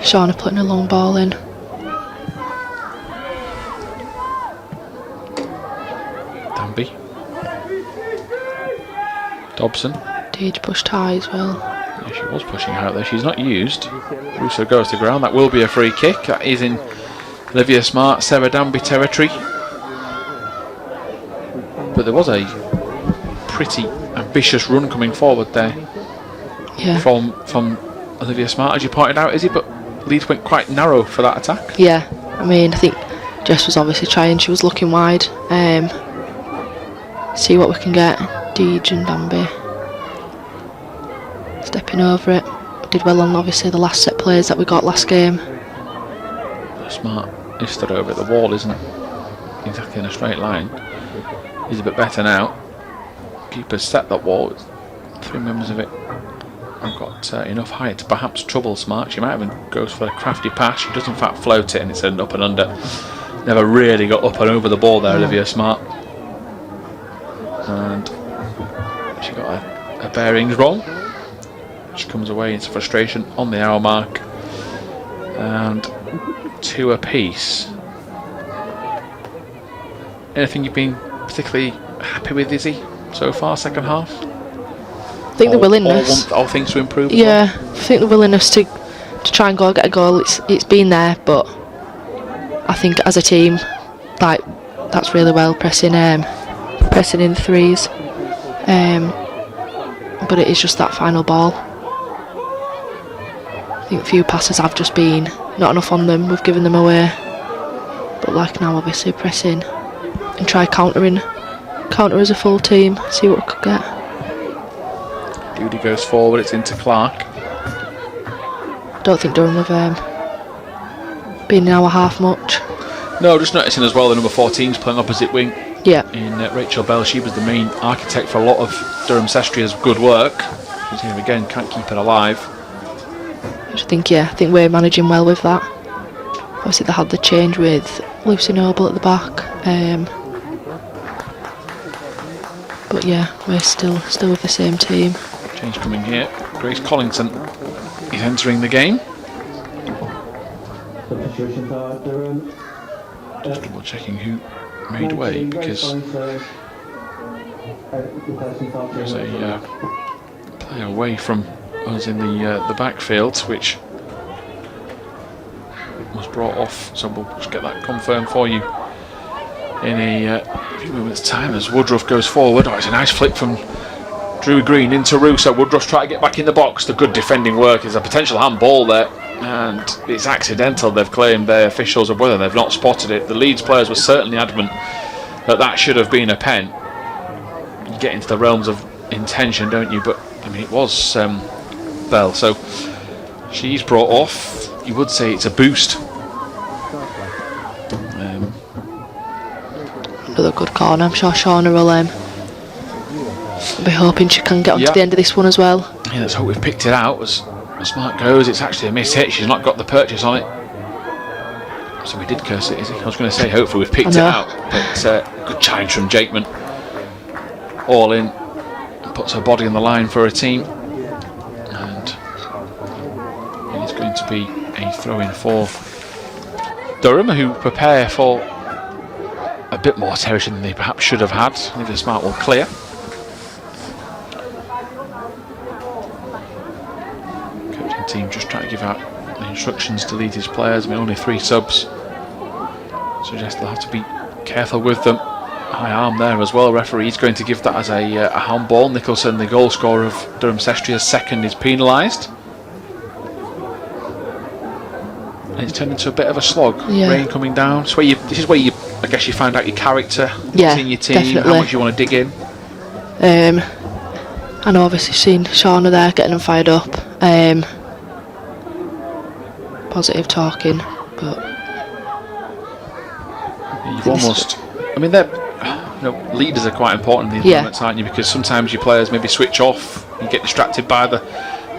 Shauna putting a long ball in. Danby. Dobson. Deej pushed high as well. Yeah, she was pushing her out there. She's not used. Russo goes to ground. That will be a free kick. That is in Olivia Smart, Sarah Danby territory. But there was a pretty ambitious run coming forward there Yeah. from Olivia Smart, as you pointed out, Izzy, but Leeds went quite narrow for that attack. Yeah. I mean, I think Jess was obviously trying. She was looking wide. See what we can get. Deej and Bambi stepping over it. Did well on obviously the last set plays that we got last game. Smart is stood over it. The wall isn't exactly in a straight line. He's a bit better now. Keeper's set that wall. 3 members of it have got enough height to perhaps trouble Smart. She might even goes for a crafty pass. She does in fact float it, and it's an up and under. Never really got up and over the ball there, Olivia Smart. And she got her bearings wrong. She comes away into frustration on the hour mark. And 2 apiece. Anything you've been particularly happy with, Izzy, so far, second half? I think the willingness. All things to improve. Yeah, I think the willingness to try and get a goal. It's been there, but I think as a team, like that's really well pressing in threes. But it is just that final ball. I think a few passes have just been not enough on them. We've given them away. But like now, obviously pressing and try counter as a full team. See what we could get. Judy goes forward. It's into Clark. I don't think Durham have been in our half much. No, just noticing as well the number 14's playing opposite wing. Yeah. In Rachel Bell, she was the main architect for a lot of Durham Cestria's good work. She's here again, can't keep it alive. I think we're managing well with that. Obviously they had the change with Lucy Noble at the back. But yeah, we're still with the same team. Change coming here. Grace Collington is entering the game. Just double checking who made way, because there's a player away from us in the backfield, which was brought off, so we'll just get that confirmed for you in a few moments time as Woodruff goes forward. Oh, it's a nice flick from Drew Green into Russo. Woodruff's trying to get back in the box. The good defending work is a potential handball there, and it's accidental, they've claimed, their officials, of whether they've not spotted it. The Leeds players were certainly adamant that should have been a pen. You get into the realms of intention, don't you? But I mean, it was Bell, so she's brought off. You would say it's a boost. Another good corner. I'm sure Shauna will be hoping she can get on to the end of this one as well. Yeah, let's hope we've picked it out. As Smart goes, it's actually a miss hit. She's not got the purchase on it. So we did curse it, is it? I was going to say hopefully we've picked it out. But good challenge from Jakeman. All in. Puts her body on the line for her team. And it's going to be a throw-in for Durham, who prepare for a bit more territory than they perhaps should have had. Olivia Smart will clear. Coaching team just trying to give out the instructions to lead his players. I mean, only 3 subs. Suggest they'll have to be careful with them. High arm there as well. Referee's going to give that as a handball. Nicholson, the goal scorer of Durham Cestria's second, is penalised. And it's turned into a bit of a slog. Yeah. Rain coming down. So this is where you, I guess, you find out your character, what's in your team, definitely. how much you want to dig in. I know obviously seen Shauna there getting them fired up. Positive talking, but you've almost, I mean, leaders are quite important in these moments, aren't you? Because sometimes your players maybe switch off, you get distracted by the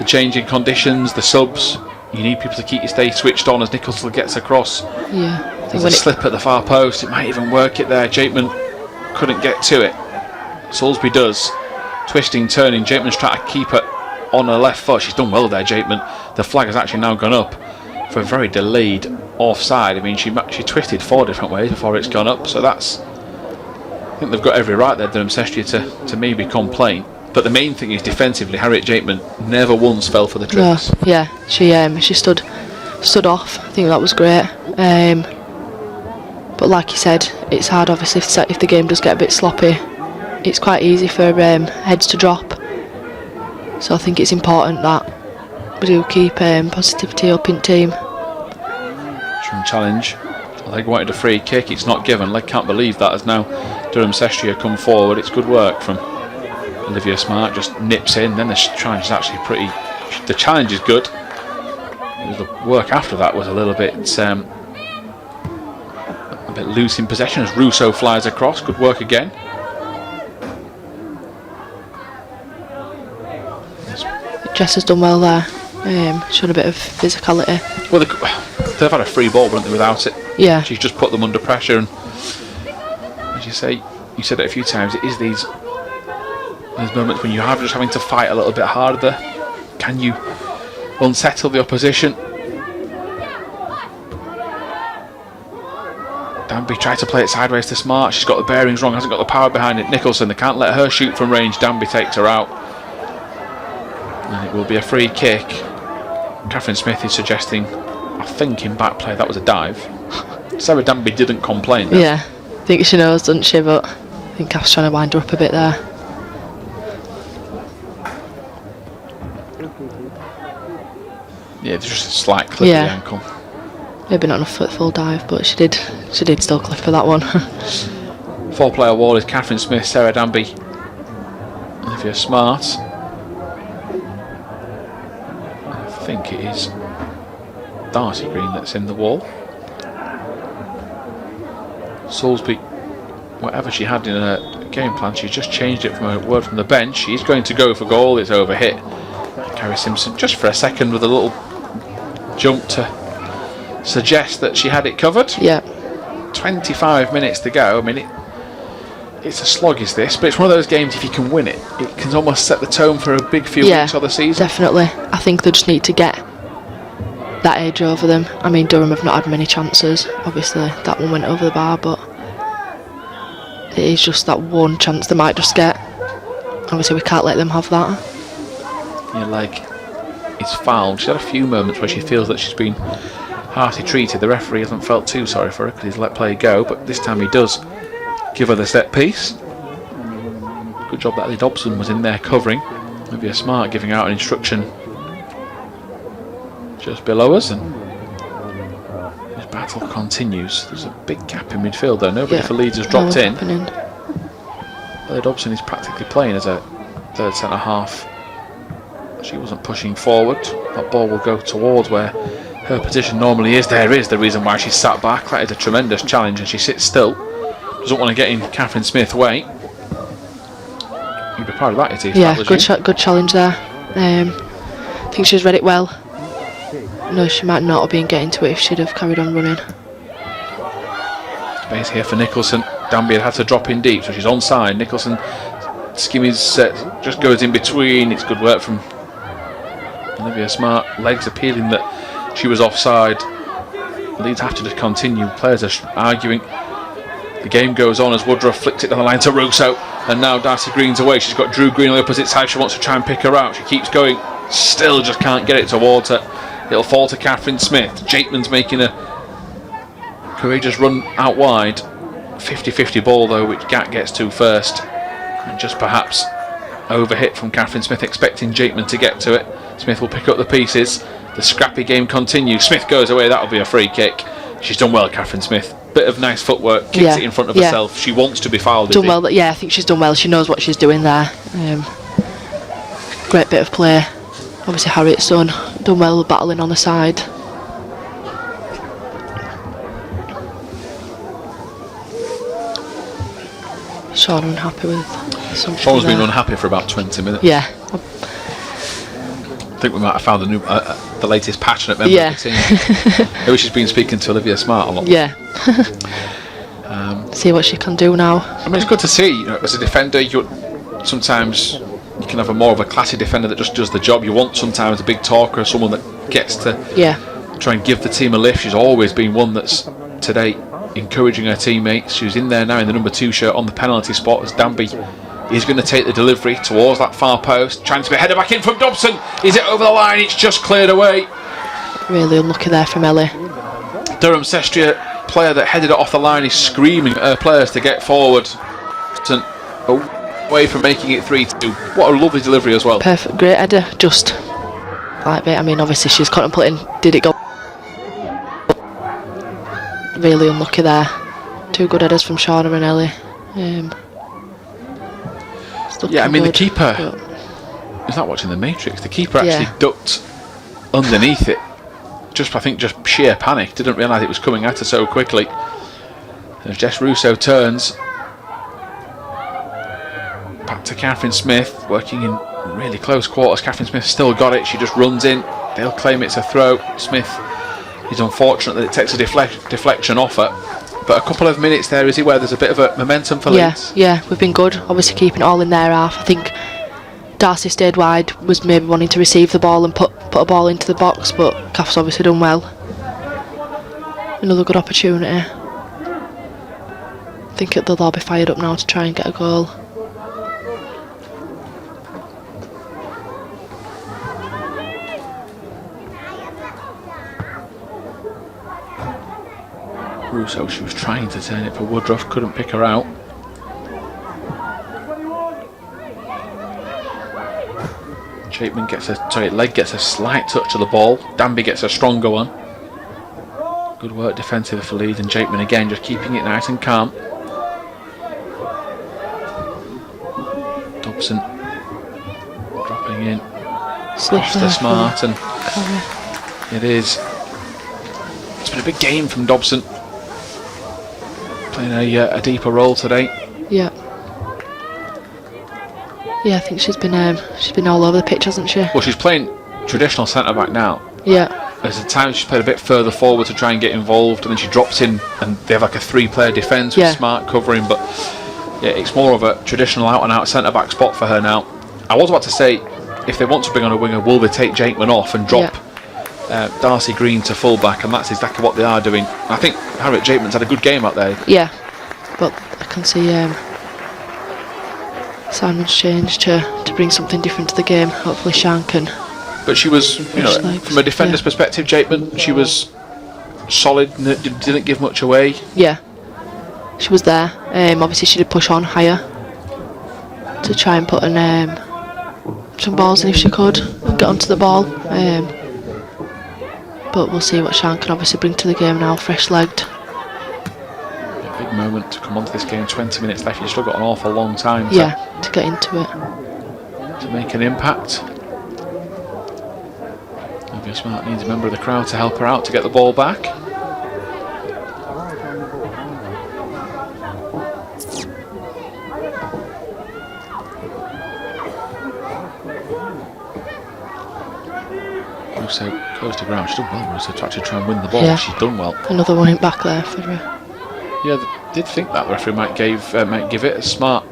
changing conditions, the subs. You need people to keep you stay switched on as Nicholson gets across. Yeah. There's a slip at the far post. It might even work it there. Jakeman couldn't get to it. Salisbury does. Twisting, turning. Jakeman's trying to keep it on her left foot. She's done well there, Jakeman. The flag has actually now gone up for a very delayed offside. I mean, she twisted 4 different ways before it's gone up. So that's, I think they've got every right there, Durham Cestria, to maybe complain. But the main thing is defensively, Harriet Jakeman never once fell for the tricks. No, yeah, she stood off. I think that was great. But like you said, it's hard obviously if the game does get a bit sloppy. It's quite easy for heads to drop. So I think it's important that we do keep positivity up in team. Strong challenge. Leg wanted a free kick, it's not given. Leg can't believe that as now Durham Cestria come forward. It's good work from Olivia Smart, just nips in. Then the challenge is actually pretty. The challenge is good. The work after that was a little bit loose in possession as Russo flies across. Good work again. Jess has done well there. Shown a bit of physicality. Well, they've had a free ball, haven't they, without it? Yeah. She's just put them under pressure, and as you say, you said it a few times, it is these moments when you are just having to fight a little bit harder. Can you unsettle the opposition? Danby tried to play it sideways to Smart. She's got the bearings wrong, hasn't got the power behind it. Nicholson, they can't let her shoot from range. Danby takes her out. And it will be a free kick. Catherine Smith is suggesting, I think in back play, that was a dive. Sarah Danby didn't complain though. Yeah, I think she knows, doesn't she? But I think Kath's trying to wind her up a bit there. Yeah, there's just a slight clip of the ankle. Maybe not a full dive, but she did still clip for that one. 4-player wall is Catherine Smith, Sarah Danby, Olivia Smart. I think it is Darcy Green that's in the wall. Salisbury, whatever she had in her game plan, she's just changed it from a word from the bench. She's going to go for goal. It's over hit. Carrie Simpson just for a second with a little jump to suggest that she had it covered. Yeah. 25 minutes to go. I mean, it's a slog, is this? But it's one of those games, if you can win it, it can almost set the tone for a big few weeks of the season. Definitely. I think they just need to get that edge over them. I mean, Durham have not had many chances. Obviously, that one went over the bar, but it is just that one chance they might just get. Obviously, we can't let them have that. Your leg is fouled. She's had a few moments where she feels that she's been harshly treated. The referee hasn't felt too sorry for her because he's let play go, but this time he does give her the set piece. Good job that Ellie Dobson was in there covering. Olivia Smart giving out an instruction just below us, and this battle continues. There's a big gap in midfield though. Nobody for Leeds has dropped in. Ellie Dobson is practically playing as a third centre half. She wasn't pushing forward. That ball will go towards where her position normally is. There is the reason why she's sat back. That is a tremendous challenge, and she sits still. Doesn't want to get in Catherine Smith's way. You'd be proud of that, Itty. Yeah, good challenge there. I think she's read it well. No, she might not have been getting to it if she'd have carried on running. Space here for Nicholson. Danby had to drop in deep, so she's onside. Nicholson skimmies, just goes in between. It's good work from Olivia Smart. Legs appealing that she was offside. Leeds have to just continue. Players are arguing. The game goes on as Woodruff flicked it down the line to Russo, and now Darcy Green's away. She's got Drew Green on the opposite side. She wants to try and pick her out. She keeps going, still just can't get it towards her. It'll fall to Catherine Smith. Jateman's making a courageous run out wide. 50-50 ball though, which Gat gets to first, and just perhaps overhit from Catherine Smith, expecting Jateman to get to it. Smith will pick up the pieces. The scrappy game continues. Smith goes away. That'll be a free kick. She's done well, Catherine Smith. Bit of nice footwork. Kicks it in front of herself. She wants to be fouled. Done well. Yeah, I think she's done well. She knows what she's doing there. Great bit of play. Obviously, Harriet's done well battling on the side. Sean unhappy with something. Sean's been unhappy for about 20 minutes. Yeah. I think we might have found the latest passionate member of the team. Maybe she's been speaking to Olivia Smart a lot. Yeah. See what she can do now. I mean, it's good to see. As a defender, sometimes you can have more of a classy defender that just does the job. You want sometimes a big talker, someone that gets to try and give the team a lift. She's always been one that's today encouraging her teammates. She's in there now in the number 2 shirt on the penalty spot as Danby is going to take the delivery towards that far post, trying to be headed back in from Dobson. Is it over the line? It's just cleared away. Really unlucky there from Ellie. Durham Cestria player that headed it off the line is screaming at her players to get forward. Away from making it 3-2. What a lovely delivery as well. Perfect, great header. Just like it. I mean, obviously she's contemplating, did it go? Really unlucky there. 2 good headers from Shauna and Ellie. Yeah, I mean, good, the keeper. but Is that watching the Matrix? The keeper actually ducked underneath it. I think just sheer panic. Didn't realise it was coming at her so quickly. As Jess Russo turns back to Catherine Smith, working in really close quarters. Catherine Smith still got it. She just runs in. They'll claim it's a throw. Smith is unfortunate that it takes a deflection off her. But a couple of minutes there, is it, where there's a bit of a momentum for Leeds? Yeah, we've been good. Obviously keeping it all in their half. I think Darcy stayed wide, was maybe wanting to receive the ball and put a ball into the box, but Kath's obviously done well. Another good opportunity. I think they'll all be fired up now to try and get a goal. Russo, she was trying to turn it for Woodruff, couldn't pick her out. Chapman Legg gets a slight touch of the ball. Danby gets a stronger one. Good work defensive for Leeds, and Chapman again just keeping it nice and calm. Dobson dropping in. Foster Smart, and it is. It's been a big game from Dobson. Playing a deeper role today. Yeah. Yeah, I think she's been all over the pitch, hasn't she? Well, she's playing traditional centre back now. Yeah. There's a time she's played a bit further forward to try and get involved, and then she drops in, and they have like a 3-player defence with Smart covering. But yeah, it's more of a traditional out-and-out centre back spot for her now. I was about to say, if they want to bring on a winger, will they take Jakeman off and drop Darcy Green to full back? And that's exactly what they are doing. I think Harriet Jakeman's had a good game out there. Yeah, but I can see Simon's changed to bring something different to the game. Hopefully Shan can. But she was, from a defender's perspective, Jakeman, she was solid, didn't give much away. Yeah, she was there. Obviously she did push on higher to try and put some balls in if she could and get onto the ball. But we'll see what Shan can obviously bring to the game now, fresh-legged. A big moment to come onto this game, 20 minutes left, you've still got an awful long time to get into it. To make an impact. Olivia Smart needs a member of the crowd to help her out to get the ball back. Russo close to ground. She's done well, Russo, to actually try and win the ball. Yeah. She's done well. Another one in back there for her. Yeah, they did think that the referee might give it. Smart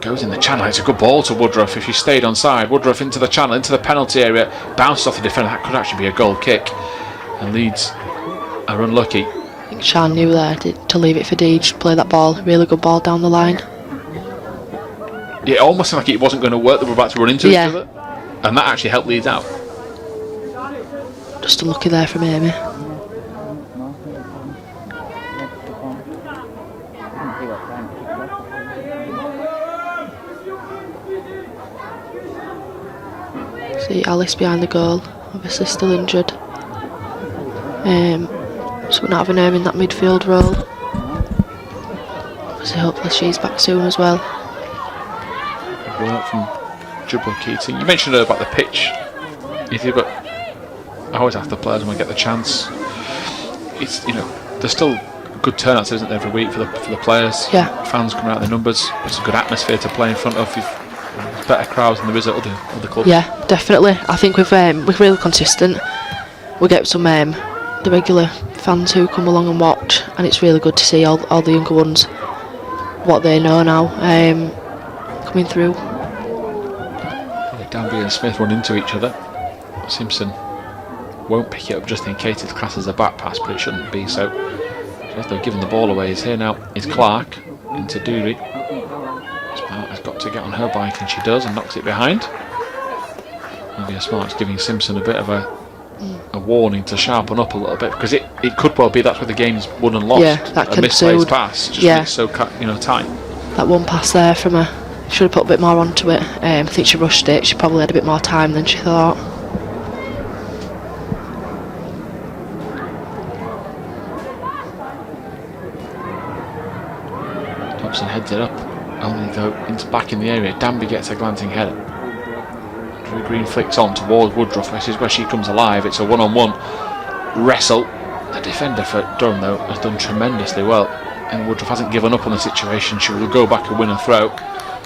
goes in the channel. It's a good ball to Woodruff if she stayed on side. Woodruff into the channel, into the penalty area, bounced off the defender. That could actually be a goal kick. And Leeds are unlucky. I think Shan knew there to leave it for Deej to play that ball. Really good ball down the line. Yeah, it almost seemed like it wasn't going to work. They were about to run into each other. And that actually helped Leeds out. Just unlucky there from Amy. See Alice behind the goal, obviously still injured. So we're not having her in that midfield role. Obviously hopefully she's back soon as well. Good work from Jubal Keating. You mentioned about the pitch, Ethan, but I always ask the players when we get the chance. It's there's still good turnouts, isn't there, every week for the players. Yeah. Fans coming out of the numbers. It's a good atmosphere to play in front of. There's better crowds than there is at other clubs. Yeah, definitely. I think we're really consistent. We get some the regular fans who come along and watch, and it's really good to see all the younger ones what they know now coming through. Danby and Smith run into each other. Simpson won't pick it up just in case it's classed as a back pass, but it shouldn't be. So just they're giving the ball away. Is here now is Clark into Dooley. Smart has got to get on her bike, and she does, and knocks it behind. Olivia Smart's giving Simpson a bit of a a warning to sharpen up a little bit, because it could well be that's where the game's won and lost. Yeah, that a can misplaced suit. pass just Yeah. makes so tight. That one pass there from her, should have put a bit more onto it. I think she rushed it. She probably had a bit more time than she thought. Thompson heads it up, only though back in the area. Danby gets a glancing header. Drew Green flicks on towards Woodruff. This is where she comes alive. It's a one-on-one wrestle. The defender for Durham, though, has done tremendously well, and Woodruff hasn't given up on the situation. She will go back and win a throw.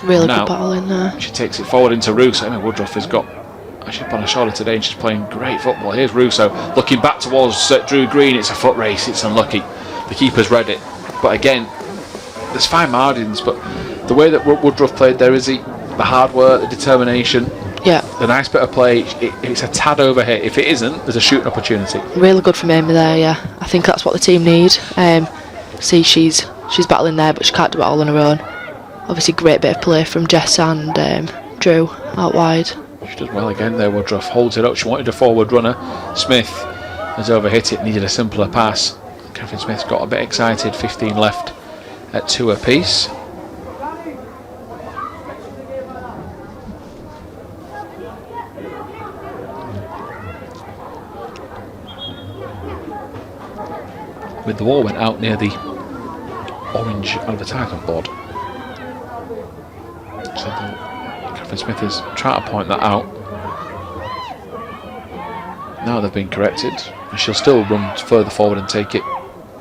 Really now, good battle in there. She takes it forward into Russo. I mean, Woodruff has got a chip on her shoulder today, and she's playing great football. Here's Russo looking back towards Drew Green. It's a foot race. It's unlucky. The keeper's read it, but again, there's fine margins. But the way that Woodruff played there, is the hard work, the determination. Yeah. The nice bit of play. It's a tad over here. If it isn't, there's a shooting opportunity. Really good from Amy there, yeah. I think that's what the team need. See, she's battling there, but she can't do it all on her own. Obviously, great bit of play from Jess and Drew out wide. She does well again there. Woodruff holds it up. She wanted a forward runner. Smith has overhit it, needed a simpler pass. Catherine Smith's got a bit excited. 15 left at 2 apiece. With the ball went out near the orange advertisement board. So Catherine Smith is trying to point that out. Now they've been corrected, and she'll still run further forward and take it.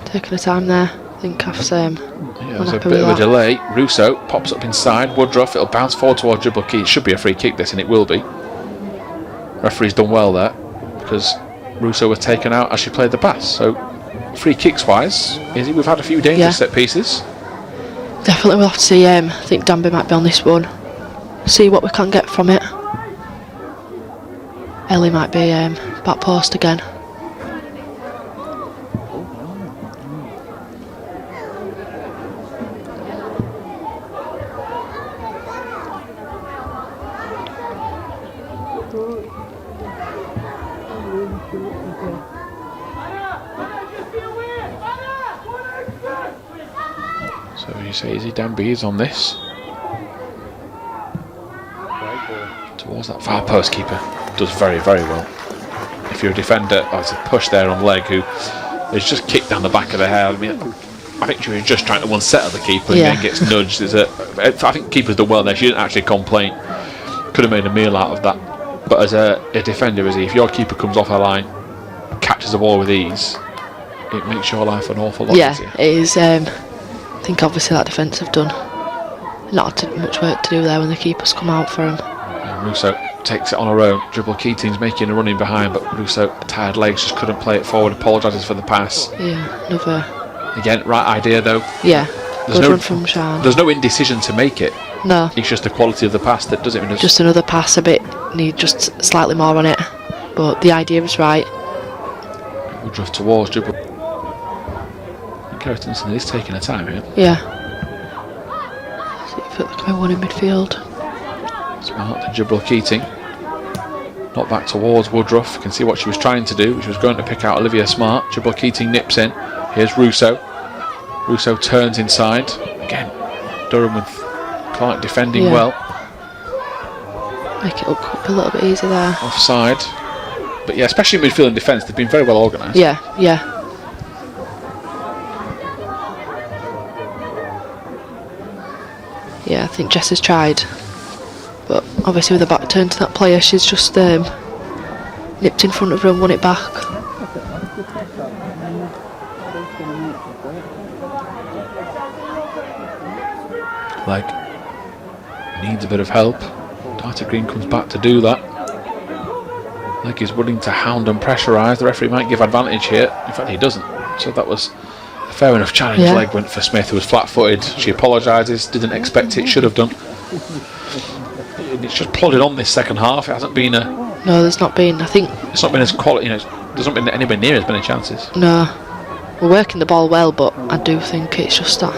Taking her time there. I think Kath's Yeah, there's a bit of a delay. Russo pops up inside. Woodruff, it'll bounce forward towards dribble key. It should be a free kick, this, and it will be. Referee's done well there, because Russo was taken out as she played the pass. So free kicks wise, we've had a few dangerous set pieces. Definitely we'll have to see. I think Danby might be on this one. See what we can get from it. Ellie might be back post again. So you say Izzy Danby is on this. Towards that far post, keeper does very, very well. If you're a defender, it's a push there on leg, who is just kicked down the back of the head. I mean, I think she was just trying to unsettle the keeper and then gets nudged. I think keeper's done well there. She didn't actually complain. Could have made a meal out of that. But as a defender, Izzy, if your keeper comes off her line, catches the ball with ease, it makes your life an awful lot easier. Yeah, it is. I think obviously that defence have done not too much work to do there when the keepers come out for him. Russo takes it on her own. Dribble Keating's making a running behind, but Russo, tired legs, just couldn't play it forward. Apologises for the pass. Yeah, another. Again, right idea though. Yeah, good run from Sian. There's no indecision to make it. No. It's just the quality of the pass that does it. Just another pass, a bit, need just slightly more on it. But the idea was right. Woodruff towards dribble. Kerritonson is taking her time here. Yeah. See if it looks like one in midfield. Smart to dribble Keating. Not back towards Woodruff. You can see what she was trying to do. She was going to pick out Olivia Smart. Dribble Keating nips in. Here's Russo. Russo turns inside. Again, Durham with Clark defending well. Make it look a little bit easier there. Offside. But yeah, especially in midfield and defence, they've been very well organised. Yeah, yeah. Yeah, I think Jess has tried. But obviously with her back turned to that player, she's just nipped in front of her and won it back. Leg needs a bit of help. Darta Green comes back to do that. Leg is willing to hound and pressurise. The referee might give advantage here. In fact, he doesn't. So that was a fair enough challenge. Yeah. Leg went for Smith, who was flat-footed. She apologises. Didn't expect it. Should have done. It's just plodded on this second half. It hasn't been a. No, there's not been. I think it's not been as quality. There's not been anywhere near as many chances. No, we're working the ball well, but I do think it's just that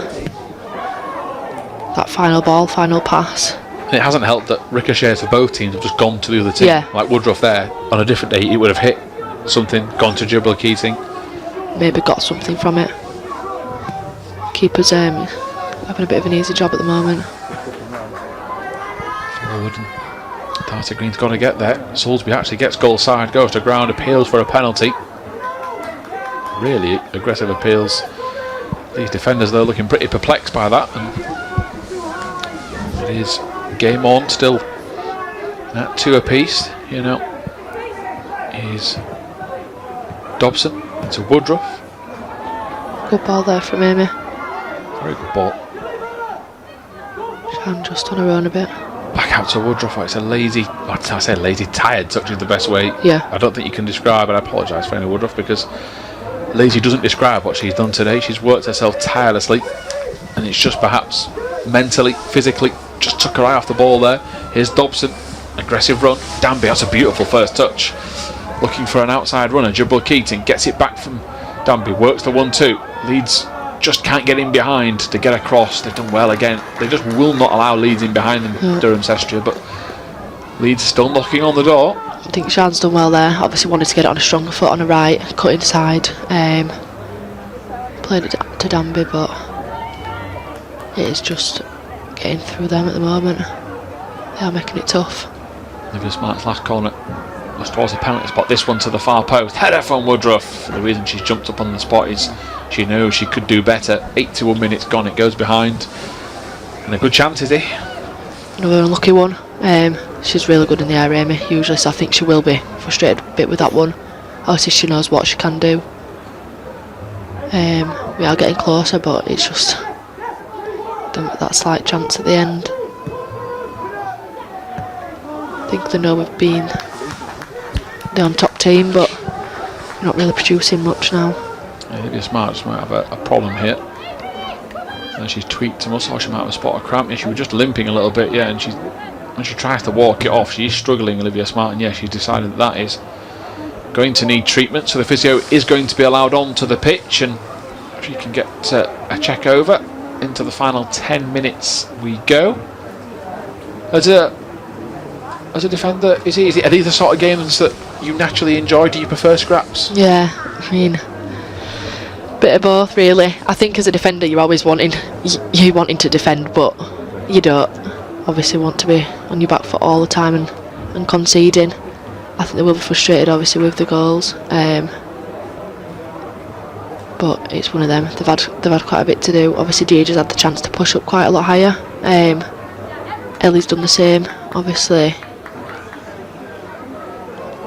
final ball, final pass. And it hasn't helped that ricochets for both teams have just gone to the other team. Yeah. Like Woodruff there, on a different day, it would have hit something gone to Jibril Keating. Maybe got something from it. Keeper's having a bit of an easy job at the moment. Forward, and Darcy Green's got to get there. Salisbury actually gets goal side, goes to ground, appeals for a penalty. Really aggressive appeals. These defenders, though, looking pretty perplexed by that. And it is game on still at 2 apiece. You know, is Dobson into Woodruff. Good ball there from Amy. Very good ball. Shan just on her own a bit. Back out to Woodruff. It's a lazy, what did I say, lazy, tired touch is the best way. Yeah. I don't think you can describe it. I apologise for any Woodruff, because lazy doesn't describe what she's done today. She's worked herself tirelessly, and it's just perhaps mentally, physically, just took her eye off the ball there. Here's Dobson, aggressive run. Danby, that's a beautiful first touch. Looking for an outside runner. Jibril Keating gets it back from Danby, works the 1-2. Leeds just can't get in behind to get across. They've done well again. They just will not allow Leeds in behind them, Durham Cestria, but Leeds still knocking on the door. I think Shan's done well there. Obviously wanted to get it on a stronger foot on the right, cut inside. Played it to Danby, but it is just getting through them at the moment. They are making it tough. Olivia Smart's last corner was towards the penalty spot. This one to the far post. Header from Woodruff. The reason she's jumped up on the spot is she knows she could do better. 81 minutes gone. It goes behind. And a good chance, is he? Another unlucky one. She's really good in the air, Amy, usually, so I think she will be frustrated a bit with that one. Obviously she knows what she can do. We are getting closer, but it's just that slight chance at the end. I think they know we've been the on-top team, but we're not really producing much now. Olivia Smart just might have a problem here. And she's tweaked a muscle. She might have a spot of cramp. Yeah, she was just limping a little bit, yeah, and when she tries to walk it off, she's struggling, Olivia Smart, and yeah, she's decided that is going to need treatment, so the physio is going to be allowed onto the pitch, and if she can get a check over. Into the final 10 minutes we go. As a defender, are these the sort of games that you naturally enjoy? Do you prefer scraps? Yeah, I mean, bit of both really. I think as a defender you're always wanting to defend, but you don't obviously want to be on your back foot all the time and conceding. I think they will be frustrated obviously with the goals, but it's one of them. They've had quite a bit to do. Obviously Deidre's had the chance to push up quite a lot higher. Ellie's done the same. Obviously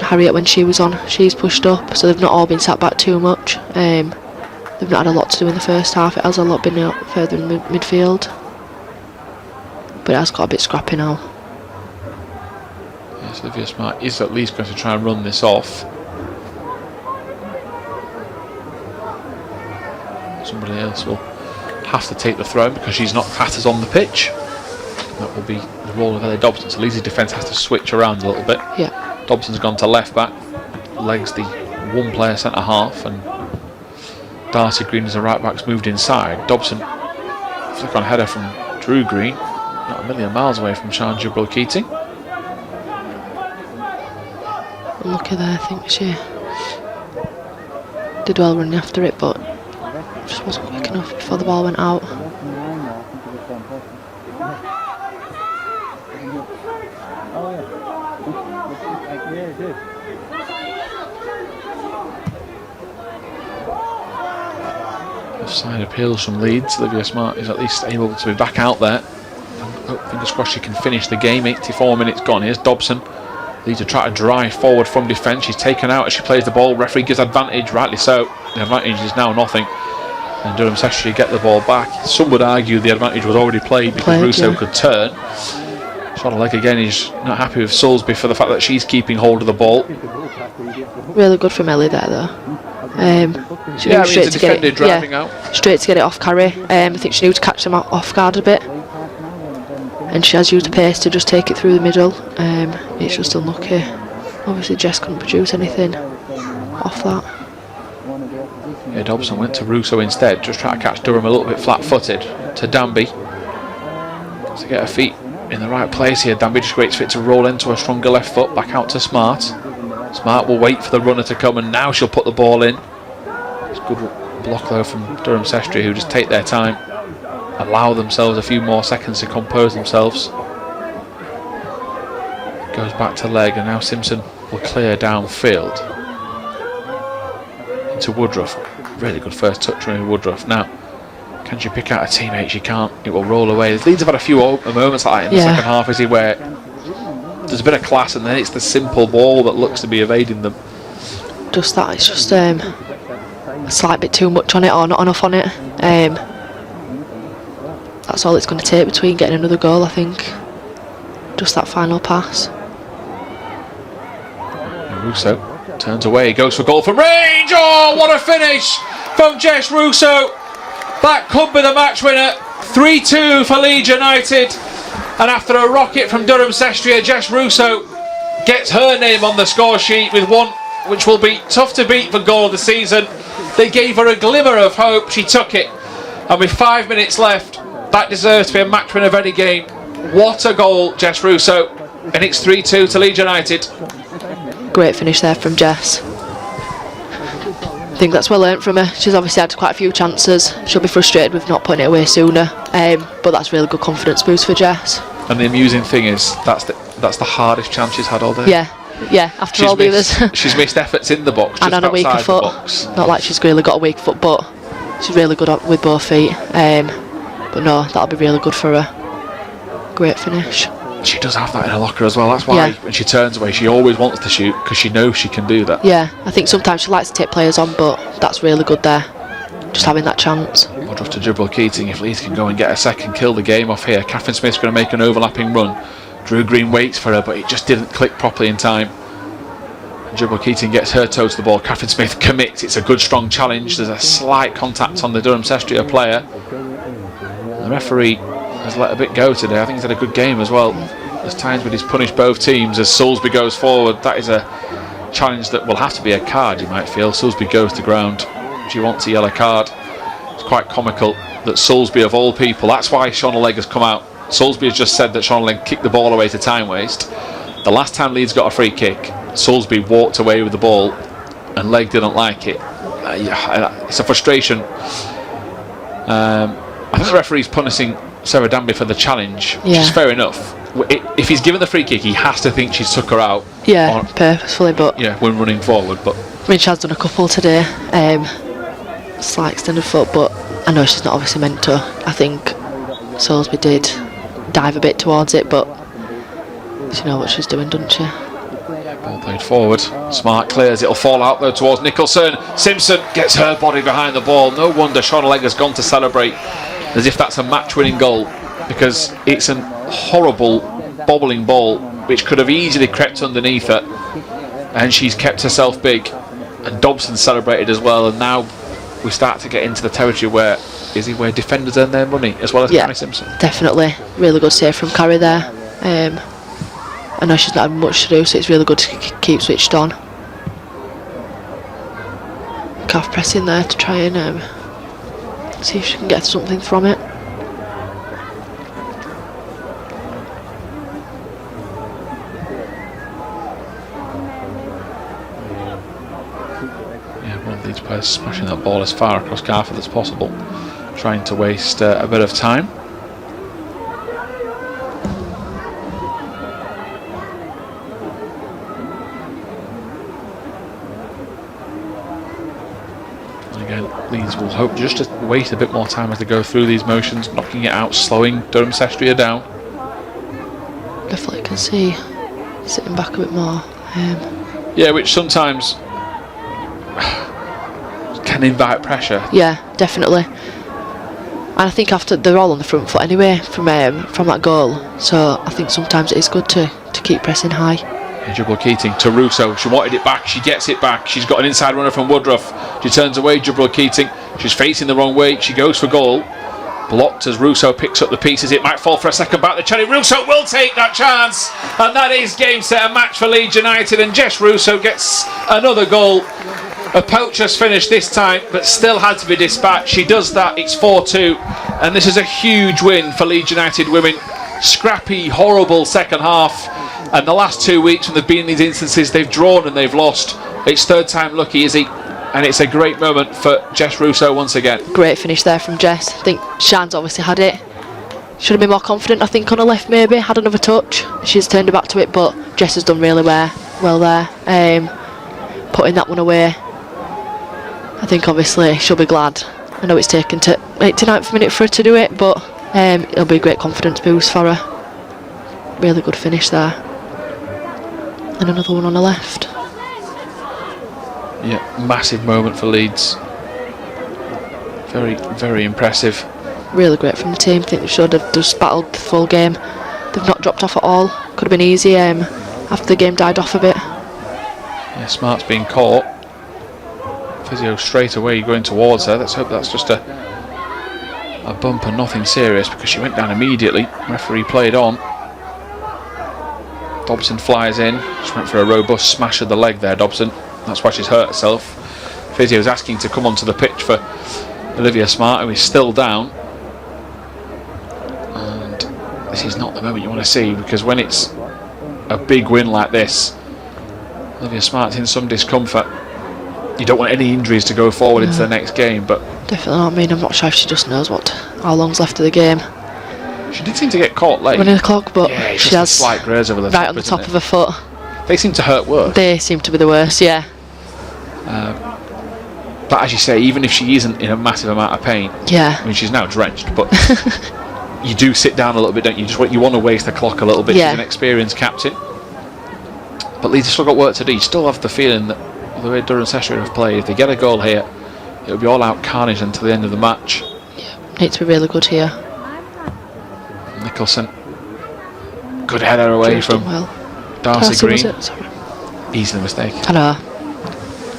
Harriet, when she was on, she's pushed up, so they've not all been sat back too much. They've not had a lot to do in the first half. It has a lot been out further in midfield, but it has got a bit scrappy now. Yes, Olivia Smart is at least going to try and run this off. Somebody else will have to take the throw because she's not clatters on the pitch. That will be the role of Ellie Dobson. So Leeds' defence has to switch around a little bit. Yeah. Dobson's gone to left back, legs the one player centre half, and Darcy Green as a right back's moved inside. Dobson flick on header from Drew Green, not a million miles away from Sian Jibril Keating. Unlucky there, I think she did well running after it, but just wasn't quick enough before the ball went out. Offside appeals from Leeds. Olivia Smart is at least able to be back out there. Fingers crossed she can finish the game. 84 minutes gone. Here's Dobson. Leeds are trying to drive forward from defence. She's taken out as she plays the ball. Referee gives advantage, rightly so. The advantage is now nothing. And Durham Cestria get the ball back. Some would argue the advantage was already played because Russo could turn. Shot a leg again. He's not happy with Salisbury for the fact that she's keeping hold of the ball. Really good from Ellie there though. She yeah, knew straight to get it. Driving out. Straight to get it off carry. I think she knew to catch them off guard a bit, and she has used pace to just take it through the middle. It's just unlucky. Obviously Jess couldn't produce anything off that. Yeah, Dobson went to Russo instead, just trying to catch Durham a little bit flat-footed. To Danby to get her feet in the right place here. Danby just waits for it to roll into a stronger left foot. Back out to Smart. Smart will wait for the runner to come, and now she'll put the ball in. It's a good block though from Durham Cestria, who just take their time, allow themselves a few more seconds to compose themselves. Goes back to leg, and now Simpson will clear downfield into Woodruff. Really good first touch from Woodruff. Now, can she pick out a teammate? She can't. It will roll away. Leeds have had a few moments like that in the second half, is he, where there's a bit of class and then it's the simple ball that looks to be evading them. Just that, it's just a slight bit too much on it, or not enough on it. That's all it's going to take between getting another goal, I think. Just that final pass. And Russo turns away, goes for goal from range. Oh, what a finish from Jess Russo. That could be the match winner. 3-2 for Leeds United. And after a rocket from Durham Cestria, Jess Russo gets her name on the score sheet with one which will be tough to beat for goal of the season. They gave her a glimmer of hope. She took it. And with 5 minutes left, that deserves to be a match winner of any game. What a goal, Jess Russo. And it's 3-2 to Leeds United. Great finish there from Jess. I think that's well earned from her. She's obviously had quite a few chances. She'll be frustrated with not putting it away sooner. But that's really good confidence boost for Jess. And the amusing thing is, that's the hardest chance she's had all day. Yeah, after all the others. She's missed efforts in the box, just and on a weaker foot. Not like she's really got a weak foot, but she's really good with both feet. But no, that'll be really good for her. Great finish. She does have that in her locker as well. That's why when she turns away, she always wants to shoot, because she knows she can do that. Yeah, I think sometimes she likes to take players on, but that's really good there. Just having that chance. Woodruff to dribble Keating. If Leeds can go and get a second, kill the game off here. Catherine Smith's going to make an overlapping run. Drew Green waits for her, but it just didn't click properly in time. Dribble Keating gets her toe to the ball. Catherine Smith commits. It's a good strong challenge. There's a slight contact on the Durham Cestria player. The referee has let a bit go today. I think he's had a good game as well. There's times when he's punished both teams as Soulsby goes forward. That is a challenge that will have to be a card, you might feel. Soulsby goes to ground. She wants a yellow card. It's quite comical that Soulsby, of all people, that's why Shauna Legg has come out. Soulsby has just said that Shauna Legg kicked the ball away to time waste. The last time Leeds got a free kick, Soulsby walked away with the ball and Legg didn't like it. It's a frustration. I think the referee's punishing Sarah Danby for the challenge, which is fair enough. If he's given the free kick, he has to think she's took her out. Yeah, purposefully, but when running forward. But I mean, she has done a couple today. Slight extended foot, but I know she's not obviously meant to. I think Soulsby did dive a bit towards it, but she knows what she's doing, doesn't she? Ball played forward. Smart clears. It'll fall out though towards Nicholson. Simpson gets her body behind the ball. No wonder Shauna Legg has gone to celebrate as if that's a match-winning goal, because it's a horrible bobbling ball which could have easily crept underneath her, and she's kept herself big. And Dobson celebrated as well, and now we start to get into the territory where defenders earn their money as well as Carrie Simpson. Definitely. Really good save from Carrie there. I know she's not having much to do, so it's really good to keep switched on. Calf pressing there to try and see if she can get something from it. One of these players smashing that ball as far across Garfield as possible, trying to waste a bit of time. Leeds will hope just to wait a bit more time as they go through these motions, knocking it out, slowing Durham Cestria down. Definitely can see sitting back a bit more. Which sometimes can invite pressure. Yeah, definitely. And I think after they're all on the front foot anyway from that goal, so I think sometimes it is good to keep pressing high. Dribble Keating to Russo. She wanted it back. She gets it back. She's got an inside runner from Woodruff. She turns away. Dribble Keating. She's facing the wrong way. She goes for goal. Blocked as Russo picks up the pieces. It might fall for a second back. The Cherry Russo will take that chance. And that is game, set, and match for Leeds United. And Jess Russo gets another goal. A poacher's finish this time, but still had to be dispatched. She does that. It's 4-2. And this is a huge win for Leeds United women. Scrappy, horrible second half. And the last 2 weeks when they've been in these instances, they've drawn and they've lost. It's third time lucky, is he? And it's a great moment for Jess Russo once again. Great finish there from Jess. I think Shan's obviously had it. Should have been more confident, I think, on her left maybe. Had another touch. She's turned her back to it, but Jess has done really well there. Putting that one away. I think obviously she'll be glad. I know it's taken to 89th minute for her to do it, but it'll be a great confidence boost for her. Really good finish there. And another one on her left. Yeah, massive moment for Leeds. Very, very impressive. Really great from the team. I think they should have just battled the full game. They've not dropped off at all. Could have been easy after the game died off a bit. Yeah, Smart's being caught. Physio straight away going towards her. Let's hope that's just a bump and nothing serious, because she went down immediately. Referee played on. Dobson flies in. Just went for a robust smash of the leg there, Dobson. That's why she's hurt herself. Physio's asking to come onto the pitch for Olivia Smart, who is still down. And this is not the moment you want to see, because when it's a big win like this, Olivia Smart's in some discomfort. You don't want any injuries to go forward into the next game, but definitely not. I mean, I'm not sure if she just knows how long's left of the game. She did seem to get caught late. Running the clock, but yeah, she has a slight graze over the right on the top of her foot. They seem to hurt worse. They seem to be the worst, yeah. But as you say, even if she isn't in a massive amount of pain, yeah. I mean, she's now drenched, but you do sit down a little bit, don't you? You want to waste the clock a little bit. Yeah. She's an experienced captain. But Leeds have still got work to do. You still have the feeling that the way Durham Cestria have played, if they get a goal here, it'll be all out carnage until the end of the match. Yeah, need to be really good here. Nicholson. Good header away from Darcy Green. Easily mistaken. I know.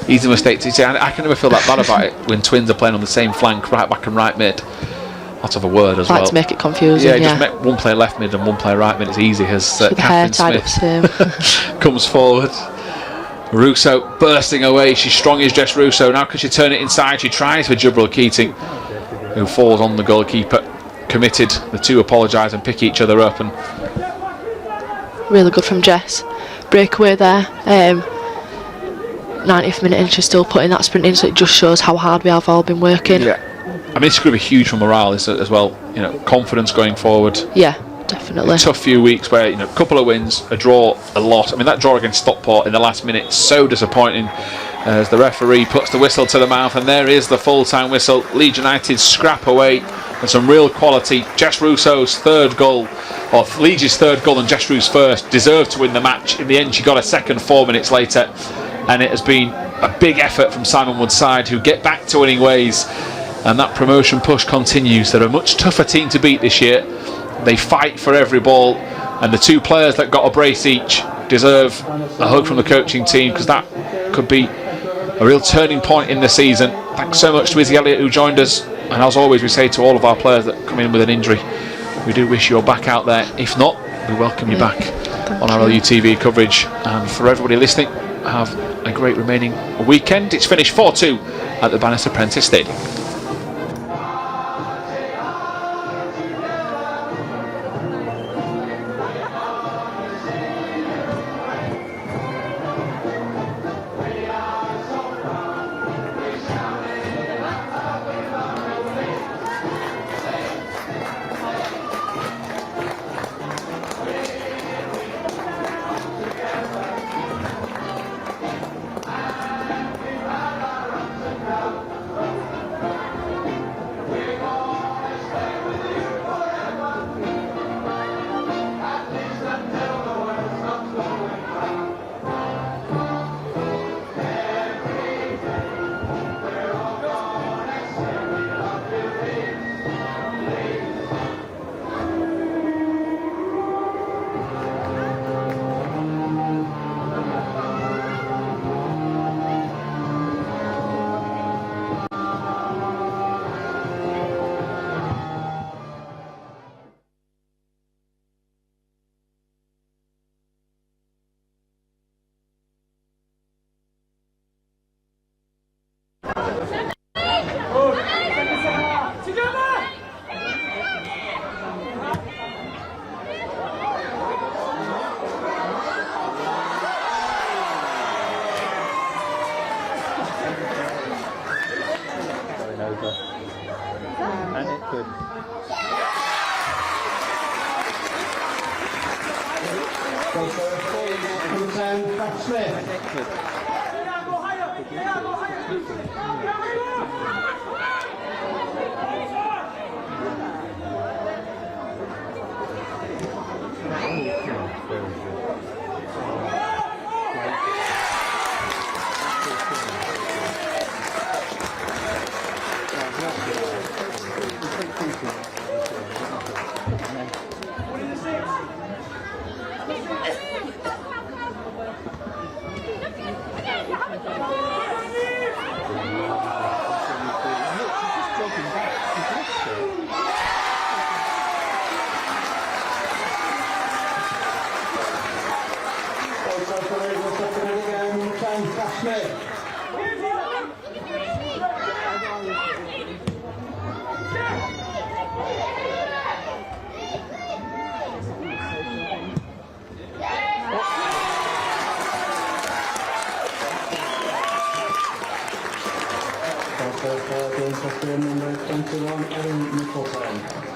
Easy mistake to say. I can never feel that bad about it when twins are playing on the same flank, right back and right mid. Lots of a word as well. Like to make it confusing. Yeah, just make one player left mid and one player right mid. It's easy as Catherine Smith comes forward. Russo bursting away. She's strong as Jess Russo. Now can she turn it inside? She tries for Jubril Keating, who falls on the goalkeeper. Committed. The two apologise and pick each other up. And really good from Jess. Breakaway there. 90th minute and she's still putting that sprint in, so it just shows how hard we have all been working. Yeah, I mean, this could be huge for morale as well. You know, confidence going forward. Yeah, definitely. A tough few weeks where, you know, a couple of wins, a draw, a loss. I mean, that draw against Stockport in the last minute, so disappointing as the referee puts the whistle to the mouth, and there is the full-time whistle. Leeds United scrap away and some real quality. Jess Russo's third goal, or Leeds' third goal and Jess Russo's first, deserved to win the match. In the end, she got a second 4 minutes later. And it has been a big effort from Simon Wood's side, who get back to winning ways, and that promotion push continues. They're a much tougher team to beat this year. They fight for every ball, and the two players that got a brace each deserve a hug from the coaching team, because that could be a real turning point in the season. Thanks so much to Izzy Elliott, who joined us, and as always we say to all of our players that come in with an injury, we do wish you're back out there. If not, we welcome you back on our LUTV coverage. And for everybody listening, have a great remaining weekend. It's finished 4-2 at the Bannister Prentice Stadium. Number 10, Pat Smith. Number 21, Evan Nicholson.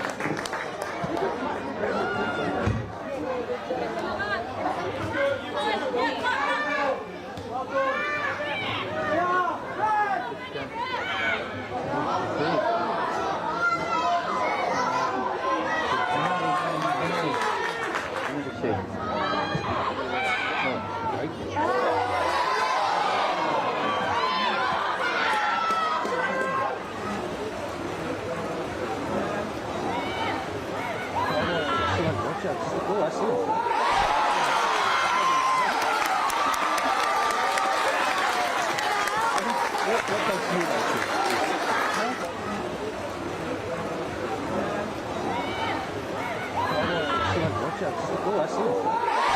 Oh, I see.